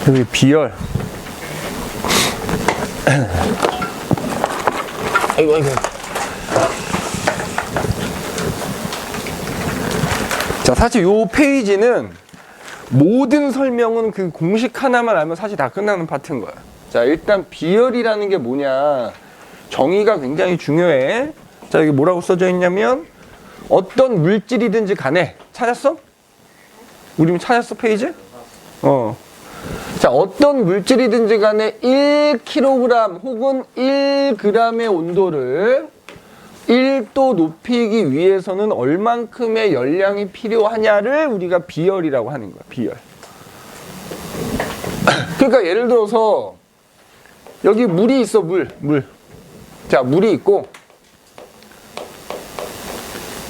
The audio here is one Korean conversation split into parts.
여기 비열. 아이고. 자, 사실 요 페이지는 모든 설명은 그 공식 하나만 알면 사실 다 끝나는 파트인 거야. 자, 일단 비열이라는 게 뭐냐. 정의가 굉장히 중요해. 자, 여기 뭐라고 써져 있냐면 어떤 물질이든지 간에 찾았어? 우리 찾았어 페이지? 자, 어떤 물질이든지 간에 1kg 혹은 1g의 온도를 1도 높이기 위해서는 얼만큼의 열량이 필요하냐를 우리가 비열이라고 하는 거야. 비열. 그러니까 예를 들어서 여기 물이 있어. 물. 자, 물이 있고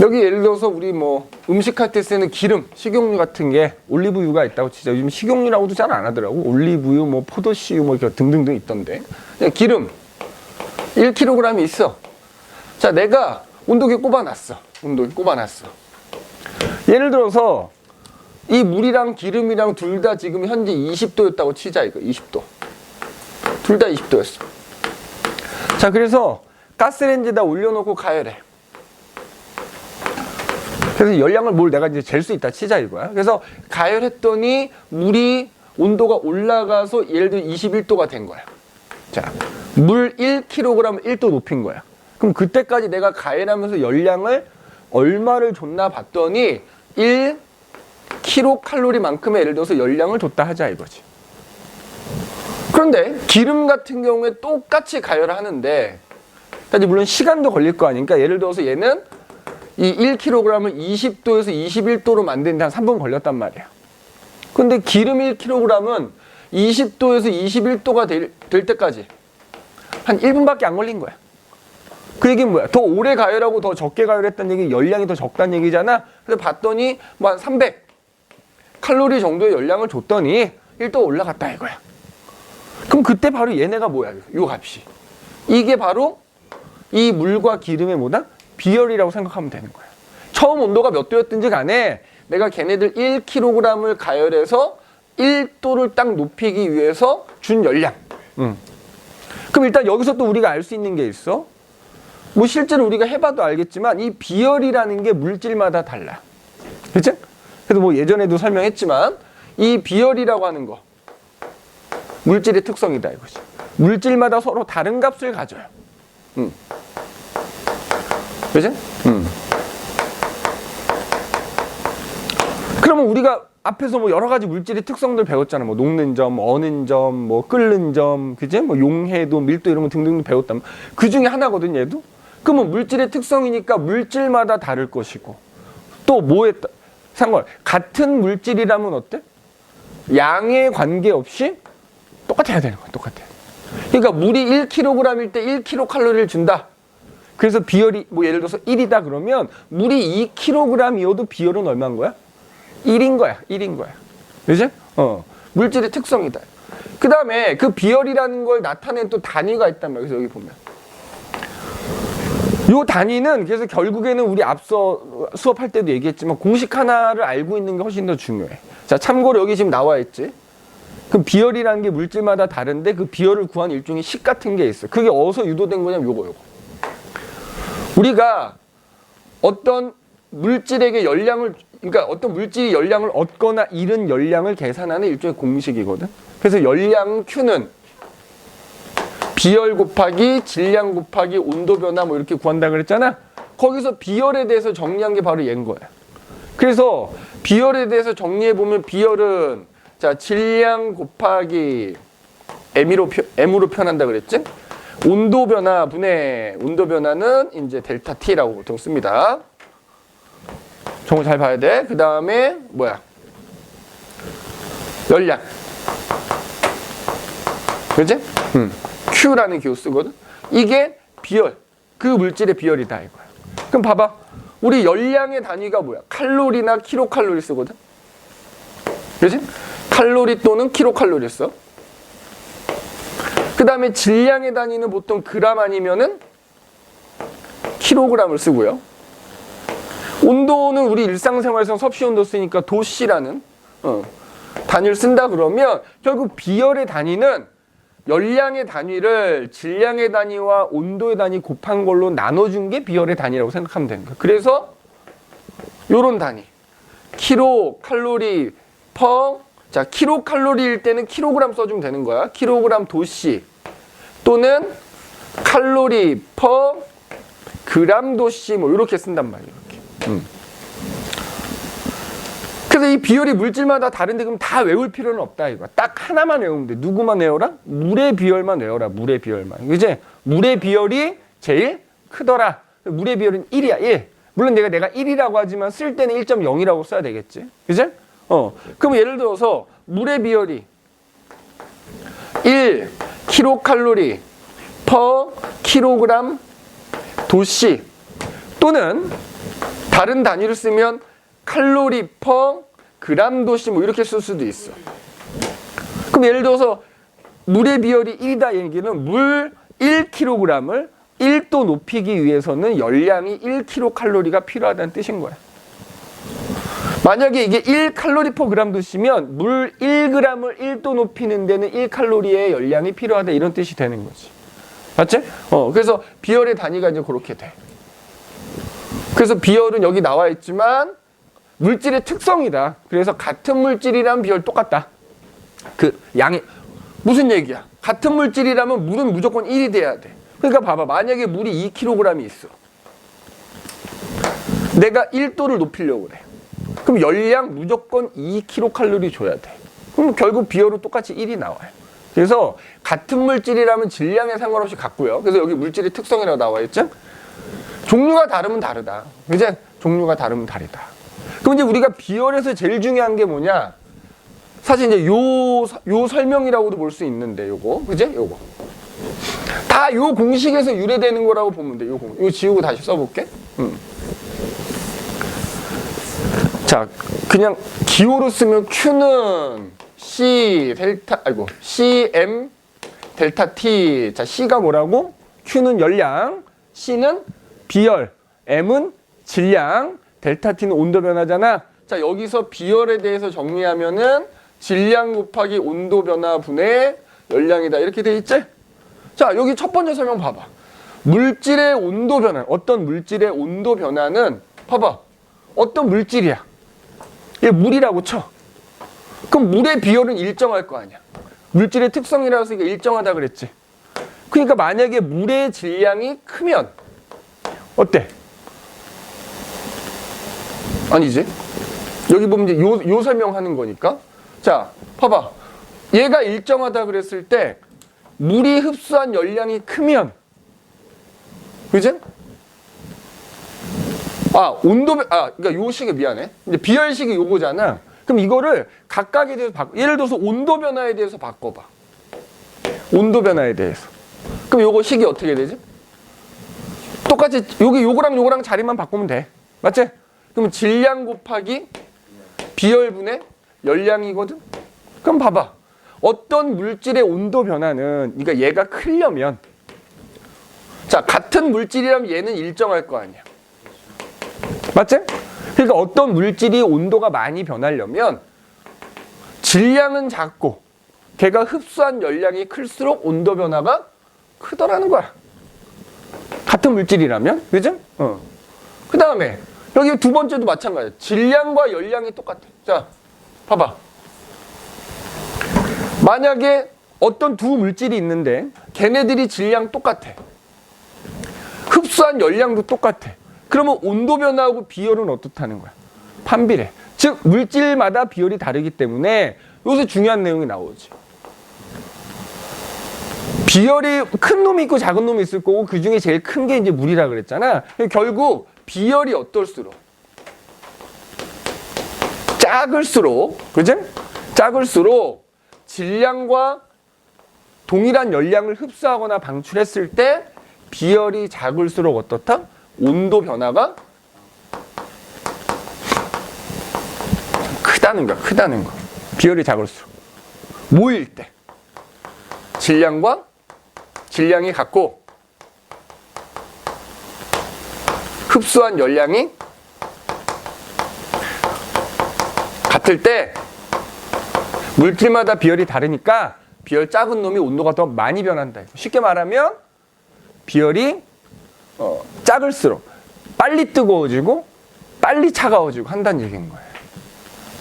여기 예를 들어서 우리 뭐 음식할 때 쓰는 기름, 식용유 같은 게 올리브유가 있다고 치자. 요즘 식용유라고도 잘 안 하더라고. 올리브유, 뭐 포도씨유 뭐 이렇게 등등등 있던데. 기름 1kg이 있어. 자, 내가 온도계 꼽아놨어. 예를 들어서 이 물이랑 기름이랑 둘 다 지금 현재 20도였다고 치자. 이거 20도. 둘 다 20도였어. 자, 그래서 가스레인지에다 올려놓고 가열해. 그래서 열량을 내가 이제 잴 수 있다 치자 이거야. 그래서 가열했더니 물이 온도가 올라가서 예를 들어 21도가 된 거야. 자, 물 1kg 1도 높인 거야. 그럼 그때까지 내가 가열하면서 열량을 얼마를 줬나 봤더니 1kcal만큼의 예를 들어서 열량을 줬다 하자 이거지. 그런데 기름 같은 경우에 똑같이 가열하는데 물론 시간도 걸릴 거 아니니까 예를 들어서 얘는 이 1kg을 20도에서 21도로 만드는데 한 3분 걸렸단 말이야. 근데 기름 1kg은 20도에서 21도가 될 때까지 한 1분밖에 안 걸린 거야. 그 얘기는 뭐야? 더 오래 가열하고 더 적게 가열했다는 얘기, 열량이 더 적다는 얘기잖아. 그래서 봤더니 뭐 한 300칼로리 정도의 열량을 줬더니 1도 올라갔다 이거야. 그럼 그때 바로 얘네가 뭐야? 요 값이. 이게 바로 이 물과 기름의 뭐다? 비열이라고 생각하면 되는 거야. 처음 온도가 몇 도였든지 간에 내가 걔네들 1kg을 가열해서 1도를 딱 높이기 위해서 준 열량. 그럼 일단 여기서 또 우리가 알 수 있는 게 있어. 뭐 실제로 우리가 해봐도 알겠지만 이 비열이라는 게 물질마다 달라. 그치? 그래서 뭐 예전에도 설명했지만 이 비열이라고 하는 거 물질의 특성이다 이거지. 물질마다 서로 다른 값을 가져요. 그치? 그러면 우리가 앞에서 뭐 여러 가지 물질의 특성들 배웠잖아. 뭐 녹는 점, 어는 점, 뭐 끓는 점, 그지? 뭐 용해도, 밀도 이런 거 등등 배웠다면 그 중에 하나거든 얘도. 그러면 물질의 특성이니까 물질마다 다를 것이고 또 뭐에 상관 같은 물질이라면 어때? 양에 관계없이 똑같아야 되는 거야. 똑같아. 그러니까 물이 1kg일 때 1kcal를 준다. 그래서 비열이 뭐 예를 들어서 1이다 그러면 물이 2kg이어도 비열은 얼마인 거야? 1인 거야. 그지? 물질의 특성이다. 그 다음에 그 비열이라는 걸 나타낸 또 단위가 있단 말이야. 그래서 여기 보면 요 단위는 그래서 결국에는 우리 앞서 수업할 때도 얘기했지만 공식 하나를 알고 있는 게 훨씬 더 중요해. 자, 참고로 여기 지금 나와 있지. 그 비열이라는 게 물질마다 다른데 그 비열을 구한 일종의 식 같은 게 있어. 그게 어디서 유도된 거냐면 요거. 우리가 어떤 물질에게 열량을, 그러니까 어떤 물질이 열량을 얻거나 잃은 열량을 계산하는 일종의 공식이거든. 그래서 열량 Q는 비열 곱하기 질량 곱하기 온도 변화 뭐 이렇게 구한다 그랬잖아. 거기서 비열에 대해서 정리한 게 바로 얘인 거야. 그래서 비열에 대해서 정리해 보면 비열은 자 질량 곱하기 M으로 표현한다 그랬지? 온도 변화 분의 온도 변화는 이제 델타 T라고 보통 씁니다. 정말 잘 봐야 돼. 그 다음에 뭐야? 열량. 그렇지? Q라는 기호 쓰거든. 이게 비열. 그 물질의 비열이다 이거야. 그럼 봐봐. 우리 열량의 단위가 뭐야? 칼로리나 킬로칼로리 쓰거든. 그렇지? 칼로리 또는 킬로칼로리 써. 그 다음에 질량의 단위는 보통 그램 아니면은 킬로그램을 쓰고요. 온도는 우리 일상생활에서 섭씨 온도 쓰니까 도씨라는 단위를 쓴다 그러면 결국 비열의 단위는 열량의 단위를 질량의 단위와 온도의 단위 곱한 걸로 나눠준 게 비열의 단위라고 생각하면 되는 거예요. 그래서 요런 단위 킬로칼로리 퍼, 자 킬로칼로리일 때는 킬로그램 써주면 되는 거야. 킬로그램 도씨 또는 칼로리 퍼 그램 도씨 뭐 이렇게 쓴단 말이에요. 이렇게. 그래서 이 비열이 물질마다 다른데 그럼 다 외울 필요는 없다 이거. 딱 하나만 외우면 돼. 누구만 외워라? 물의 비열만 외워라. 물의 비열만. 이제 물의 비열이 제일 크더라. 물의 비열은 1이야. 1. 물론 내가 1이라고 하지만 쓸 때는 1.0이라고 써야 되겠지. 그지? 그럼 예를 들어서 물의 비열이 1 킬로칼로리 퍼 킬로그램 도씨 또는 다른 단위를 쓰면 칼로리 퍼 그램 도씨 뭐 이렇게 쓸 수도 있어. 그럼 예를 들어서 물의 비열이 1이다 얘기는 물 1kg을 1도 높이기 위해서는 열량이 1kcal가 필요하다는 뜻인 거야. 만약에 이게 1칼로리 퍼 그램 도씨면 물 1g을 1도 높이는 데는 1칼로리의 열량이 필요하다 이런 뜻이 되는 거지. 맞지? 그래서 비열의 단위가 이제 그렇게 돼. 그래서 비열은 여기 나와 있지만 물질의 특성이다. 그래서 같은 물질이라면 비열 똑같다. 그 양이 무슨 얘기야? 같은 물질이라면 물은 무조건 1이 돼야 돼. 그러니까 봐봐. 만약에 물이 2kg이 있어. 내가 1도를 높이려고 그래. 그럼 열량 무조건 2kcal 줘야 돼. 그럼 결국 비열은 똑같이 1이 나와요. 그래서 같은 물질이라면 질량에 상관없이 같고요. 그래서 여기 물질의 특성이라고 나와 있죠? 종류가 다르면 다르다. 그죠? 종류가 다르면 다르다. 그럼 이제 우리가 비열에서 제일 중요한 게 뭐냐? 사실 이제 요 설명이라고도 볼 수 있는데 요거. 그죠? 요거. 다 요 공식에서 유래되는 거라고 보면 돼. 요거 지우고 다시 써볼게. 자, 그냥 기호로 쓰면 Q는 CM 델타 T. 자, C가 뭐라고? Q는 열량, C는 비열, M은 질량, 델타 T는 온도 변화잖아. 자, 여기서 비열에 대해서 정리하면은 질량 곱하기 온도 변화 분의 열량이다. 이렇게 돼 있지? 자, 여기 첫 번째 설명 봐봐. 물질의 온도 변화, 어떤 물질의 온도 변화는 봐봐. 어떤 물질이야? 얘 물이라고 쳐. 그럼 물의 비열은 일정할 거 아니야. 물질의 특성이라서 이게 일정하다 그랬지. 그러니까 만약에 물의 질량이 크면 어때? 아니지. 여기 보면 이제 요 설명하는 거니까. 자, 봐봐. 얘가 일정하다 그랬을 때 물이 흡수한 열량이 크면, 그지? 그러니까 요 식이 미안해. 이제 비열식이 요거잖아. 그럼 이거를 각각에 대해서 예를 들어서 온도 변화에 대해서 바꿔봐. 온도 변화에 대해서. 그럼 요거 식이 어떻게 되지? 똑같이 요거랑 요거랑 자리만 바꾸면 돼. 맞지? 그럼 질량 곱하기 비열분의 열량이거든? 그럼 봐봐. 어떤 물질의 온도 변화는, 그러니까 얘가 크려면, 자, 같은 물질이라면 얘는 일정할 거 아니야. 맞지? 그러니까 어떤 물질이 온도가 많이 변하려면 질량은 작고 걔가 흡수한 열량이 클수록 온도 변화가 크더라는 거야. 같은 물질이라면. 그죠? 그 다음에 여기 두 번째도 마찬가지야. 질량과 열량이 똑같아. 자, 봐봐. 만약에 어떤 두 물질이 있는데 걔네들이 질량 똑같아. 흡수한 열량도 똑같아. 그러면 온도 변화하고 비열은 어떻다는 거야? 반비례. 즉 물질마다 비열이 다르기 때문에 여기서 중요한 내용이 나오지. 비열이 큰 놈이 있고 작은 놈이 있을 거고 그 중에 제일 큰 게 이제 물이라 그랬잖아. 결국 비열이 어떨수록 작을수록, 그지? 작을수록 질량과 동일한 열량을 흡수하거나 방출했을 때 비열이 작을수록 어떻다? 온도 변화가 크다는 거야. 크다는 거. 비열이 작을수록. 모일 때 질량이 같고 흡수한 열량이 붙을 때 물질마다 비열이 다르니까 비열 작은 놈이 온도가 더 많이 변한다. 쉽게 말하면 비열이 작을수록 빨리 뜨거워지고 빨리 차가워지고 한다는 얘기인 거예요.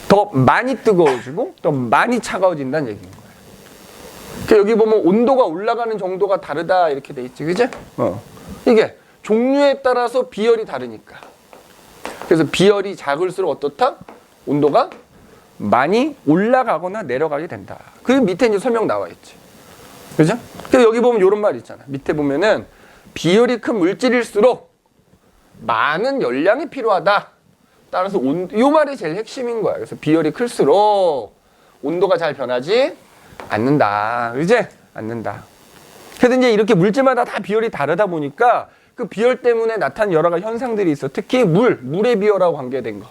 더 많이 뜨거워지고 더 많이 차가워진다는 얘기인 거예요. 그러니까 여기 보면 온도가 올라가는 정도가 다르다 이렇게 돼 있지, 그지? 이게 종류에 따라서 비열이 다르니까. 그래서 비열이 작을수록 어떻다? 온도가 많이 올라가거나 내려가게 된다. 그 밑에 이제 설명 나와 있지. 그죠? 그래서 여기 보면 이런 말 있잖아. 밑에 보면은 비열이 큰 물질일수록 많은 열량이 필요하다. 따라서 요 말이 제일 핵심인 거야. 그래서 비열이 클수록 온도가 잘 변하지 않는다. 이제 않는다. 그래서 이제 이렇게 물질마다 다 비열이 다르다 보니까 그 비열 때문에 나타난 여러 가지 현상들이 있어. 특히 물의 비열하고 관계된 거.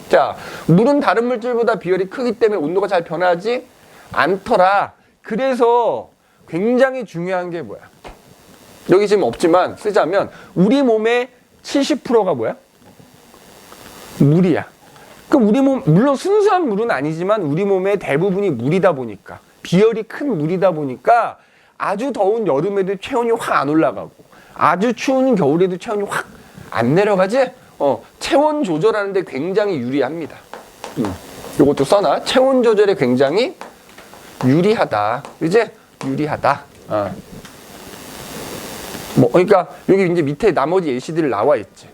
자, 물은 다른 물질보다 비열이 크기 때문에 온도가 잘 변하지 않더라. 그래서 굉장히 중요한 게 뭐야? 여기 지금 없지만 쓰자면 우리 몸의 70%가 뭐야? 물이야. 그럼 우리 몸, 물론 순수한 물은 아니지만 우리 몸의 대부분이 물이다 보니까, 비열이 큰 물이다 보니까 아주 더운 여름에도 체온이 확 안 올라가고 아주 추운 겨울에도 체온이 확 안 내려가지? 체온 조절하는데 굉장히 유리합니다. 이것도 써놔. 체온 조절에 굉장히 유리하다. 이제 유리하다. 그러니까 여기 이제 밑에 나머지 예시들 나와 있지.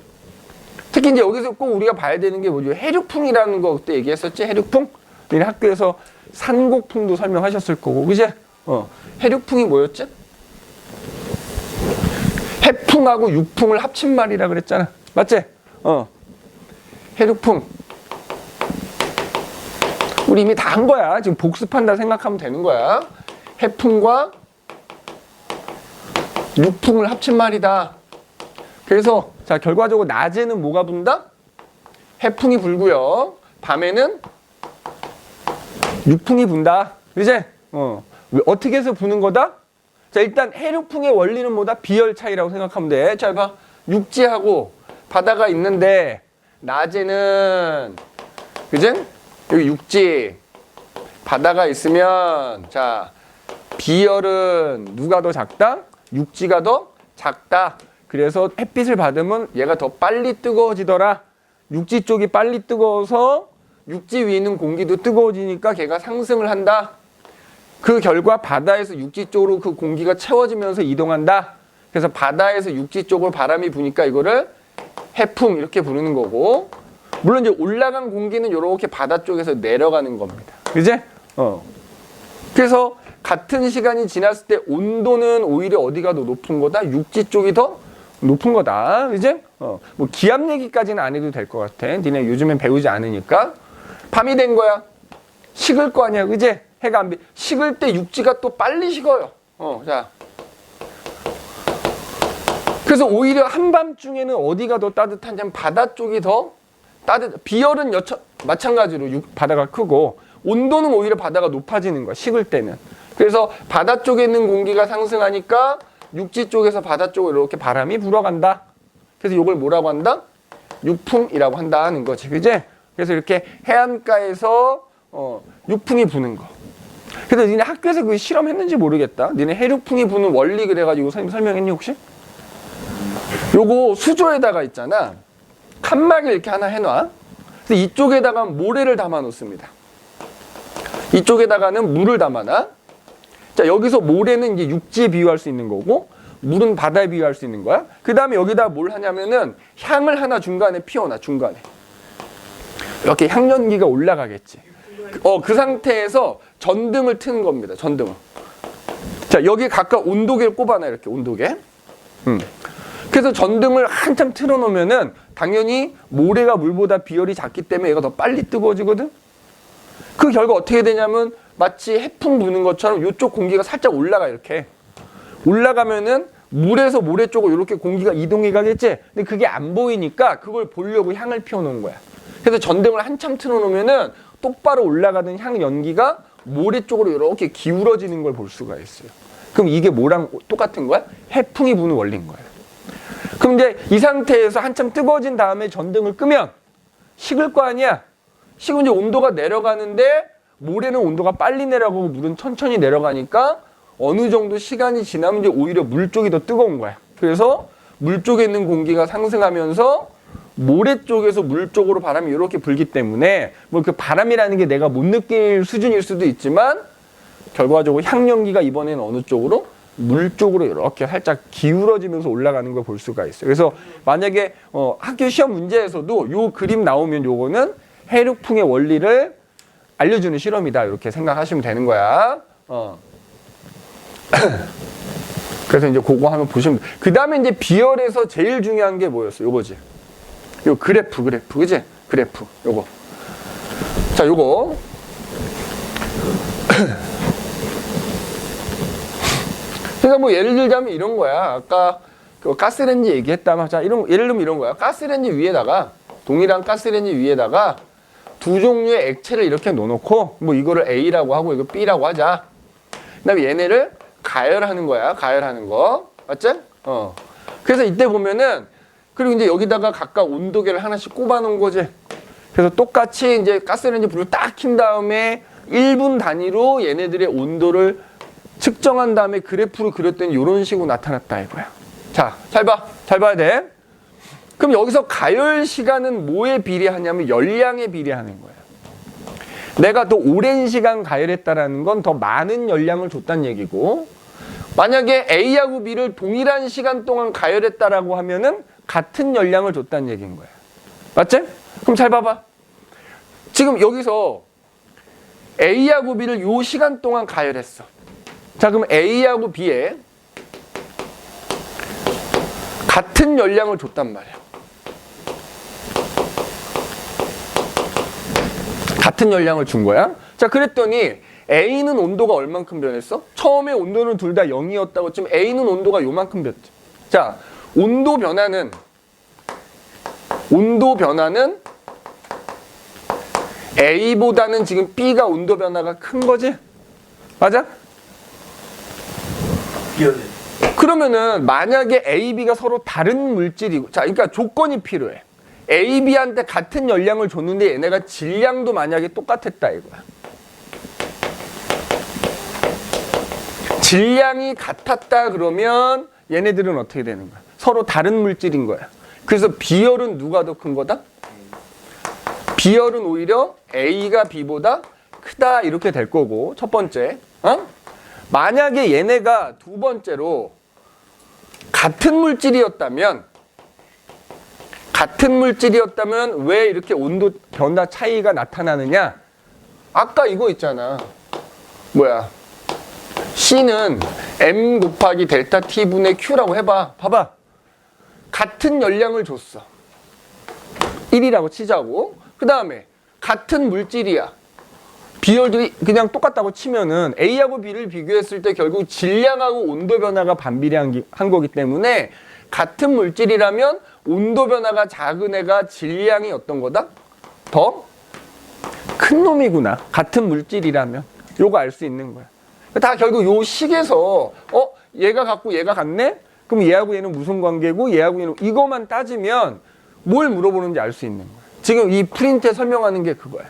특히 이제 여기서 꼭 우리가 봐야 되는 게 뭐죠? 해류풍이라는 거 그때 얘기했었지? 해류풍? 우리 학교에서 산곡풍도 설명하셨을 거고, 그지? 해류풍이 뭐였지? 해풍하고 육풍을 합친 말이라 그랬잖아. 맞지? 해류풍. 우리 이미 다 한 거야. 지금 복습한다 생각하면 되는 거야. 해풍과 육풍을 합친 말이다. 그래서 자, 결과적으로 낮에는 뭐가 분다? 해풍이 불고요. 밤에는 육풍이 분다. 이제 어떻게 해서 부는 거다? 자, 일단 해류풍의 원리는 뭐다? 비열 차이라고 생각하면 돼. 잘 봐. 육지하고 바다가 있는데 낮에는, 그지? 여기 육지, 바다가 있으면 자, 비열은 누가 더 작다? 육지가 더 작다. 그래서 햇빛을 받으면 얘가 더 빨리 뜨거워지더라. 육지 쪽이 빨리 뜨거워서 육지 위에 있는 공기도 뜨거워지니까 걔가 상승을 한다. 그 결과 바다에서 육지 쪽으로 그 공기가 채워지면서 이동한다. 그래서 바다에서 육지 쪽으로 바람이 부니까 이거를 해풍 이렇게 부르는 거고, 물론 이제 올라간 공기는 이렇게 바다 쪽에서 내려가는 겁니다. 그제? 그래서 같은 시간이 지났을 때 온도는 오히려 어디가 더 높은 거다? 육지 쪽이 더 높은 거다. 이제? 뭐 기압 얘기까지는 안 해도 될 것 같아. 니네 요즘엔 배우지 않으니까. 밤이 된 거야. 식을 거 아니야. 그제? 해가 안 식을 때 육지가 또 빨리 식어요. 자. 그래서 오히려 한밤중에는 어디가 더 따뜻하냐면 바다 쪽이 더 비열은 마찬가지로 바다가 크고 온도는 오히려 바다가 높아지는 거야. 식을 때는. 그래서 바다 쪽에 있는 공기가 상승하니까 육지 쪽에서 바다 쪽으로 이렇게 바람이 불어간다. 그래서 이걸 뭐라고 한다? 육풍이라고 한다는 거지. 그지? 그래서 이렇게 해안가에서 육풍이 부는 거. 그래서 니네 학교에서 그 실험했는지 모르겠다. 니네 해류풍이 부는 원리 그래가지고 선생님 설명했니 혹시? 요거 수조에다가 있잖아. 칸막이 이렇게 하나 해놔. 그래서 이쪽에다가 모래를 담아 놓습니다. 이쪽에다가는 물을 담아놔. 자, 여기서 모래는 이제 육지에 비유할 수 있는 거고, 물은 바다에 비유할 수 있는 거야. 그 다음에 여기다 뭘 하냐면은 향을 하나 중간에 피워놔, 중간에. 이렇게 향연기가 올라가겠지. 그 상태에서 전등을 트는 겁니다, 전등을. 자, 여기 각각 온도계를 꼽아놔, 이렇게 온도계. 그래서 전등을 한참 틀어놓으면은 당연히 모래가 물보다 비열이 작기 때문에 얘가 더 빨리 뜨거워지거든. 그 결과 어떻게 되냐면 마치 해풍 부는 것처럼 이쪽 공기가 살짝 올라가. 이렇게 올라가면은 물에서 모래 쪽으로 이렇게 공기가 이동해 가겠지. 근데 그게 안 보이니까 그걸 보려고 향을 피워놓은 거야. 그래서 전등을 한참 틀어놓으면은 똑바로 올라가던 향 연기가 모래 쪽으로 이렇게 기울어지는 걸 볼 수가 있어요. 그럼 이게 뭐랑 똑같은 거야? 해풍이 부는 원리인 거예요. 그럼 이제 이 상태에서 한참 뜨거워진 다음에 전등을 끄면 식을 거 아니야? 지금 이제 온도가 내려가는데 모래는 온도가 빨리 내려가고 물은 천천히 내려가니까 어느 정도 시간이 지나면 이제 오히려 물 쪽이 더 뜨거운 거야. 그래서 물 쪽에 있는 공기가 상승하면서 모래 쪽에서 물 쪽으로 바람이 이렇게 불기 때문에 뭐 그 바람이라는 게 내가 못 느낄 수준일 수도 있지만 결과적으로 향연기가 이번에는 어느 쪽으로? 물 쪽으로 이렇게 살짝 기울어지면서 올라가는 걸 볼 수가 있어요. 그래서 만약에 학교 시험 문제에서도 요 그림 나오면 요거는 해륙풍의 원리를 알려주는 실험이다 이렇게 생각하시면 되는 거야. 그래서 이제 그거 한번 보시면 돼. 그 다음에 이제 비열에서 제일 중요한 게 뭐였어? 요거지. 요 그래프, 그지? 그래프, 요거. 자, 요거. 그러니까 뭐 예를 들자면 이런 거야. 아까 그 가스레인지 얘기했다면, 자, 예를 들면 이런 거야. 가스레인지 위에다가, 동일한 가스레인지 위에다가 두 종류의 액체를 이렇게 놓고, 뭐 이거를 A라고 하고 이거 B라고 하자. 그 다음에 얘네를 가열하는 거야. 가열하는 거. 맞지? 그래서 이때 보면은, 그리고 이제 여기다가 각각 온도계를 하나씩 꼽아 놓은 거지. 그래서 똑같이 이제 가스레인지 불을 딱 킨 다음에 1분 단위로 얘네들의 온도를 측정한 다음에 그래프로 그렸더니 이런 식으로 나타났다 이거야. 자, 잘 봐. 잘 봐야 돼. 그럼 여기서 가열 시간은 뭐에 비례하냐면 열량에 비례하는 거야. 내가 더 오랜 시간 가열했다라는 건 더 많은 열량을 줬다는 얘기고, 만약에 A하고 B를 동일한 시간 동안 가열했다라고 하면은 같은 열량을 줬다는 얘기인 거야. 맞지? 그럼 잘 봐봐. 지금 여기서 A하고 B를 요 시간 동안 가열했어. 자, 그럼 A하고 B에 같은 열량을 줬단 말이야. 같은 열량을 준 거야. 자, 그랬더니 A는 온도가 얼만큼 변했어? 처음에 온도는 둘 다 0이었다고 치면 A는 온도가 요만큼 변했지. 자, 온도 변화는 A보다는 지금 B가 온도 변화가 큰 거지? 맞아? 그러면은 만약에 A, B가 서로 다른 물질이고, 자, 그러니까 조건이 필요해. A, B한테 같은 열량을 줬는데 얘네가 질량도 만약에 똑같았다 이거야. 질량이 같았다 그러면 얘네들은 어떻게 되는 거야? 서로 다른 물질인 거야. 그래서 비열은 누가 더 큰 거다? 비열은 오히려 A가 B보다 크다 이렇게 될 거고, 첫 번째. 만약에 얘네가 두 번째로 같은 물질이었다면 왜 이렇게 온도 변화 차이가 나타나느냐? 아까 이거 있잖아. 뭐야? C는 M 곱하기 델타 T분의 Q라고 해봐. 봐봐. 같은 열량을 줬어. 1이라고 치자고. 그 다음에 같은 물질이야. 비열도 그냥 똑같다고 치면은 A하고 B를 비교했을 때 결국 질량하고 온도 변화가 반비례한 거기 때문에 같은 물질이라면 온도 변화가 작은 애가 질량이 어떤 거다? 더 큰 놈이구나. 같은 물질이라면. 요거 알 수 있는 거야. 다 결국 요 식에서 얘가 같고 얘가 같네? 그럼 얘하고 얘는 무슨 관계고 얘하고 얘는 이거만 따지면 뭘 물어보는지 알 수 있는 거야. 지금 이 프린트에 설명하는 게 그거야.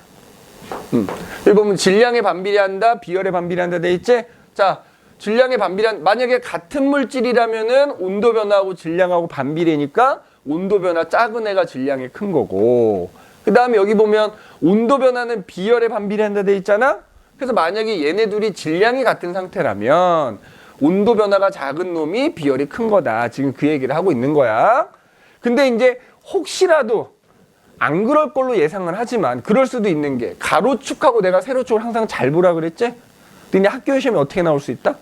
여기 보면 질량에 반비례한다, 비열에 반비례한다 돼 있지? 자, 질량에 만약에 같은 물질이라면은 온도 변화하고 질량하고 반비례니까 온도 변화 작은 애가 질량이 큰 거고, 그 다음에 여기 보면 온도 변화는 비열에 반비례한다 돼 있잖아? 그래서 만약에 얘네 둘이 질량이 같은 상태라면 온도 변화가 작은 놈이 비열이 큰 거다. 지금 그 얘기를 하고 있는 거야. 근데 이제 혹시라도 안 그럴 걸로 예상은 하지만 그럴 수도 있는 게, 가로축하고 내가 세로축을 항상 잘 보라 그랬지? 근데 학교 시험에 어떻게 나올 수 있다?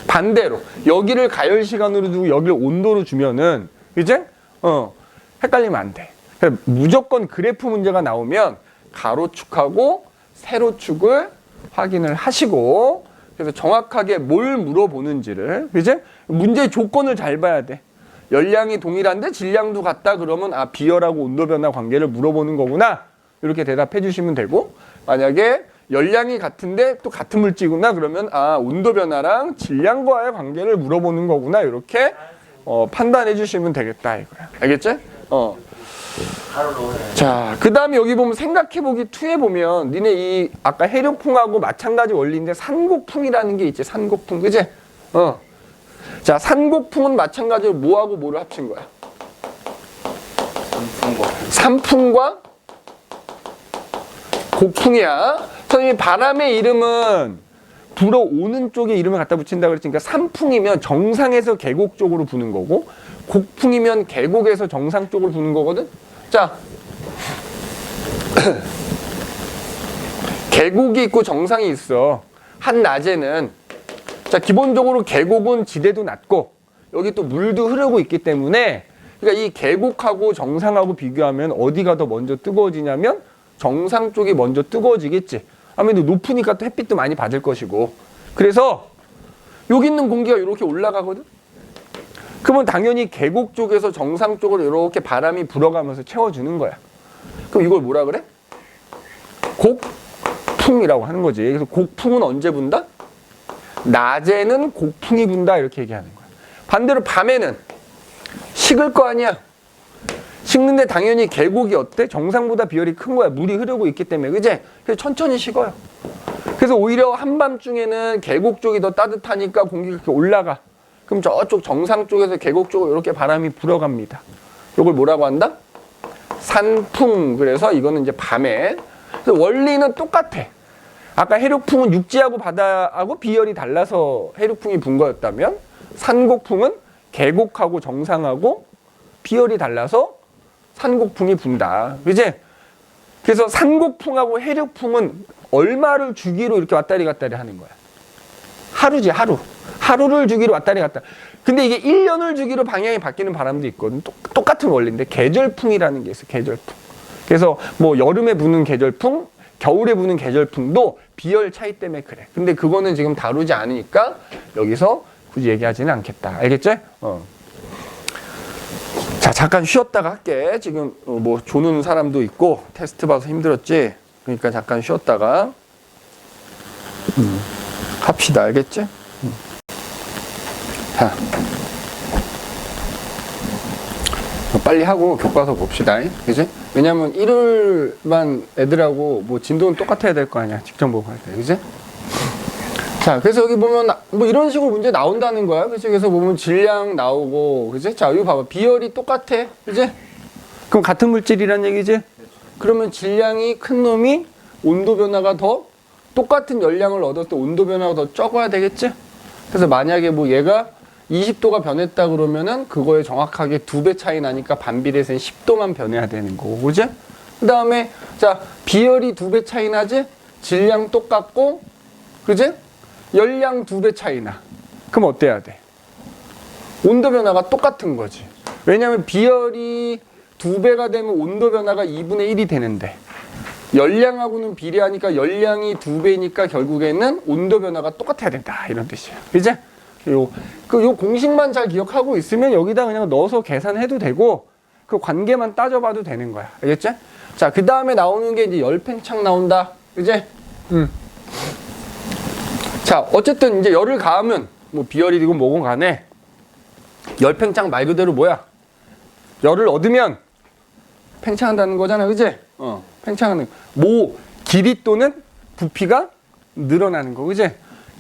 반대로 여기를 가열 시간으로 두고 여기를 온도로 주면은, 이제 헷갈리면 안 돼. 그러니까 무조건 그래프 문제가 나오면 가로축하고 세로축을 확인을 하시고, 그래서 정확하게 뭘 물어보는지를, 이제 문제 조건을 잘 봐야 돼. 열량이 동일한데 질량도 같다 그러면 비열하고 온도 변화 관계를 물어보는 거구나, 이렇게 대답해 주시면 되고, 만약에 열량이 같은데 또 같은 물질이구나 그러면 온도 변화랑 질량과의 관계를 물어보는 거구나, 이렇게 판단해 주시면 되겠다 이거야. 알겠지? 자, 그 다음에 여기 보면 생각해보기 2에 보면 니네 이 아까 해류풍하고 마찬가지 원리인데 산곡풍이라는 게 있지. 산곡풍, 그지? 자, 산곡풍은 마찬가지로 뭐하고 뭐를 합친 거야? 산풍과 곡풍이야. 선생님이 바람의 이름은 불어오는 쪽에 이름을 갖다 붙인다 그랬으니까 산풍이면 정상에서 계곡 쪽으로 부는 거고 곡풍이면 계곡에서 정상 쪽으로 부는 거거든. 자, 계곡이 있고 정상이 있어. 한낮에는 자, 기본적으로 계곡은 지대도 낮고 여기 또 물도 흐르고 있기 때문에 그러니까 이 계곡하고 정상하고 비교하면 어디가 더 먼저 뜨거워지냐면 정상 쪽이 먼저 뜨거워지겠지. 아무래도 높으니까 또 햇빛도 많이 받을 것이고. 그래서 여기 있는 공기가 이렇게 올라가거든. 그러면 당연히 계곡 쪽에서 정상 쪽으로 이렇게 바람이 불어가면서 채워주는 거야. 그럼 이걸 뭐라 그래? 곡풍이라고 하는 거지. 그래서 곡풍은 언제 분다? 낮에는 곡풍이 분다 이렇게 얘기하는 거야. 반대로 밤에는 식을 거 아니야. 식는데 당연히 계곡이 어때? 정상보다 비열이 큰 거야. 물이 흐르고 있기 때문에. 그지? 그래서 천천히 식어요. 그래서 오히려 한밤중에는 계곡 쪽이 더 따뜻하니까 공기가 이렇게 올라가. 그럼 저쪽 정상 쪽에서 계곡 쪽으로 이렇게 바람이 불어갑니다. 이걸 뭐라고 한다? 산풍. 그래서 이거는 이제 밤에. 그래서 원리는 똑같아. 아까 해류풍은 육지하고 바다하고 비열이 달라서 해류풍이 분 거였다면 산곡풍은 계곡하고 정상하고 비열이 달라서 산곡풍이 분다. 그지? 그래서 산곡풍하고 해류풍은 얼마를 주기로 이렇게 왔다리 갔다리 하는 거야. 하루지, 하루. 하루를 주기로 왔다리 갔다. 근데 이게 1년을 주기로 방향이 바뀌는 바람도 있거든. 똑같은 원리인데 계절풍이라는 게 있어. 계절풍. 그래서 뭐 여름에 부는 계절풍, 겨울에 부는 계절풍도 비열 차이 때문에 그래. 근데 그거는 지금 다루지 않으니까 여기서 굳이 얘기하지는 않겠다. 알겠지? 자, 잠깐 쉬었다가 할게. 지금 뭐 조는 사람도 있고 테스트 봐서 힘들었지. 그러니까 잠깐 쉬었다가 합시다. 알겠지? 자, 빨리 하고 교과서 봅시다. 그지? 왜냐면 일요일만 애들하고 뭐 진도는 똑같아야 될 거 아니야. 직접 보고 할 때. 그지? 자, 그래서 여기 보면 뭐 이런 식으로 문제 나온다는 거야. 그치? 그래서 보면 질량 나오고, 그치? 자, 여기 봐봐. 비열이 똑같아. 그치? 그럼 같은 물질이란 얘기지? 그러면 질량이 큰 놈이 온도 변화가 더 똑같은 열량을 얻었을 때 온도 변화가 더 적어야 되겠지? 그래서 만약에 뭐 얘가 20도가 변했다 그러면은 그거에 정확하게 2배 차이 나니까 반비례해서는 10도만 변해야 되는 거고, 그치? 그 다음에, 자, 비열이 2배 차이 나지? 질량 똑같고, 그치? 열량 2배 차이 나. 그럼 어때야 돼? 온도 변화가 똑같은 거지. 왜냐면 비열이 2배가 되면 온도 변화가 2분의 1이 되는데 열량하고는 비례하니까 열량이 2배니까 결국에는 온도 변화가 똑같아야 된다. 이런 뜻이야. 이제 요 공식만 잘 기억하고 있으면 여기다 그냥 넣어서 계산해도 되고 그 관계만 따져봐도 되는 거야. 알겠지? 자, 그 다음에 나오는 게 이제 열팽창 나온다. 그지? 자, 어쨌든 이제 열을 가하면 뭐 비열이고 뭐건 간에 열팽창 말 그대로 뭐야? 열을 얻으면 팽창한다는 거잖아. 그지? 팽창하는 뭐 길이 또는 부피가 늘어나는 거. 그지?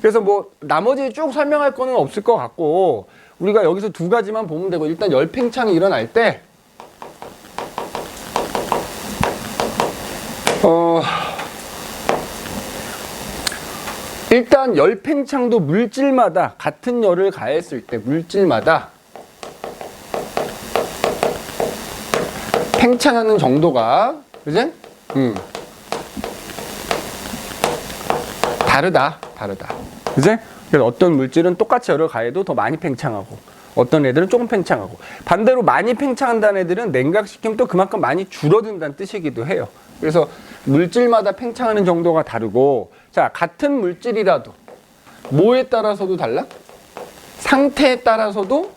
그래서 뭐 나머지 쭉 설명할 거는 없을 것 같고 우리가 여기서 2가지만 보면 되고 일단 열팽창이 일어날 때 일단 열팽창도 물질마다 같은 열을 가했을 때 물질마다 팽창하는 정도가 그지? 다르다. 그지? 그래서 어떤 물질은 똑같이 열을 가해도 더 많이 팽창하고 어떤 애들은 조금 팽창하고 반대로 많이 팽창한다는 애들은 냉각시키면 또 그만큼 많이 줄어든다는 뜻이기도 해요. 그래서 물질마다 팽창하는 정도가 다르고 자, 같은 물질이라도 뭐에 따라서도 달라? 상태에 따라서도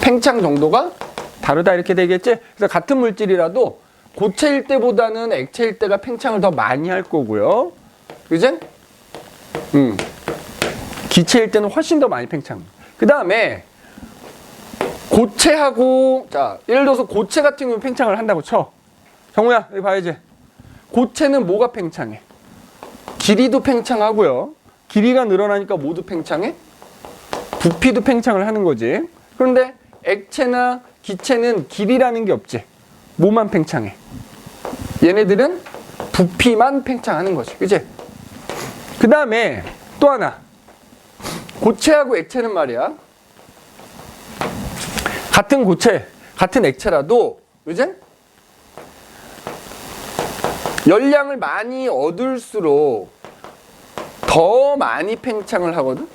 팽창 정도가 다르다 이렇게 되겠지? 그래서 같은 물질이라도 고체일 때보다는 액체일 때가 팽창을 더 많이 할 거고요. 그지? 기체일 때는 훨씬 더 많이 팽창. 그 다음에 고체하고, 자, 예를 들어서 고체 같은 경우는 팽창을 한다고 쳐. 정우야, 여기 봐야지. 고체는 뭐가 팽창해? 길이도 팽창하고요. 길이가 늘어나니까 모두 팽창해? 부피도 팽창을 하는 거지. 그런데 액체나 기체는 길이라는 게 없지. 뭐만 팽창해? 얘네들은 부피만 팽창하는 거지. 그치? 그 다음에 또 하나. 고체하고 액체는 말이야. 같은 고체, 같은 액체라도, 그치? 열량을 많이 얻을수록 더 많이 팽창을 하거든?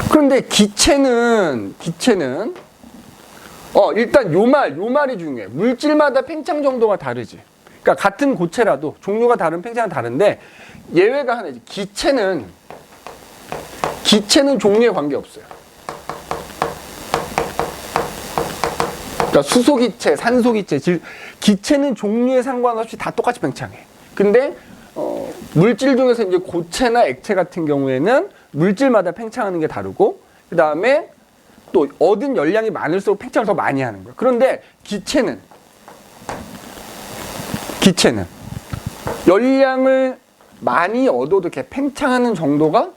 그런데 기체는 일단 요 말이 중요해. 물질마다 팽창 정도가 다르지. 그러니까 같은 고체라도 종류가 다른 팽창은 다른데 예외가 하나 있지. 기체는 종류에 관계없어요. 그러니까 수소기체, 산소기체, 기체는 종류에 상관없이 다 똑같이 팽창해. 근데 물질 중에서 이제 고체나 액체 같은 경우에는 물질마다 팽창하는 게 다르고, 그 다음에 또 얻은 열량이 많을수록 팽창을 더 많이 하는 거야. 그런데 기체는 열량을 많이 얻어도 이렇게 팽창하는 정도가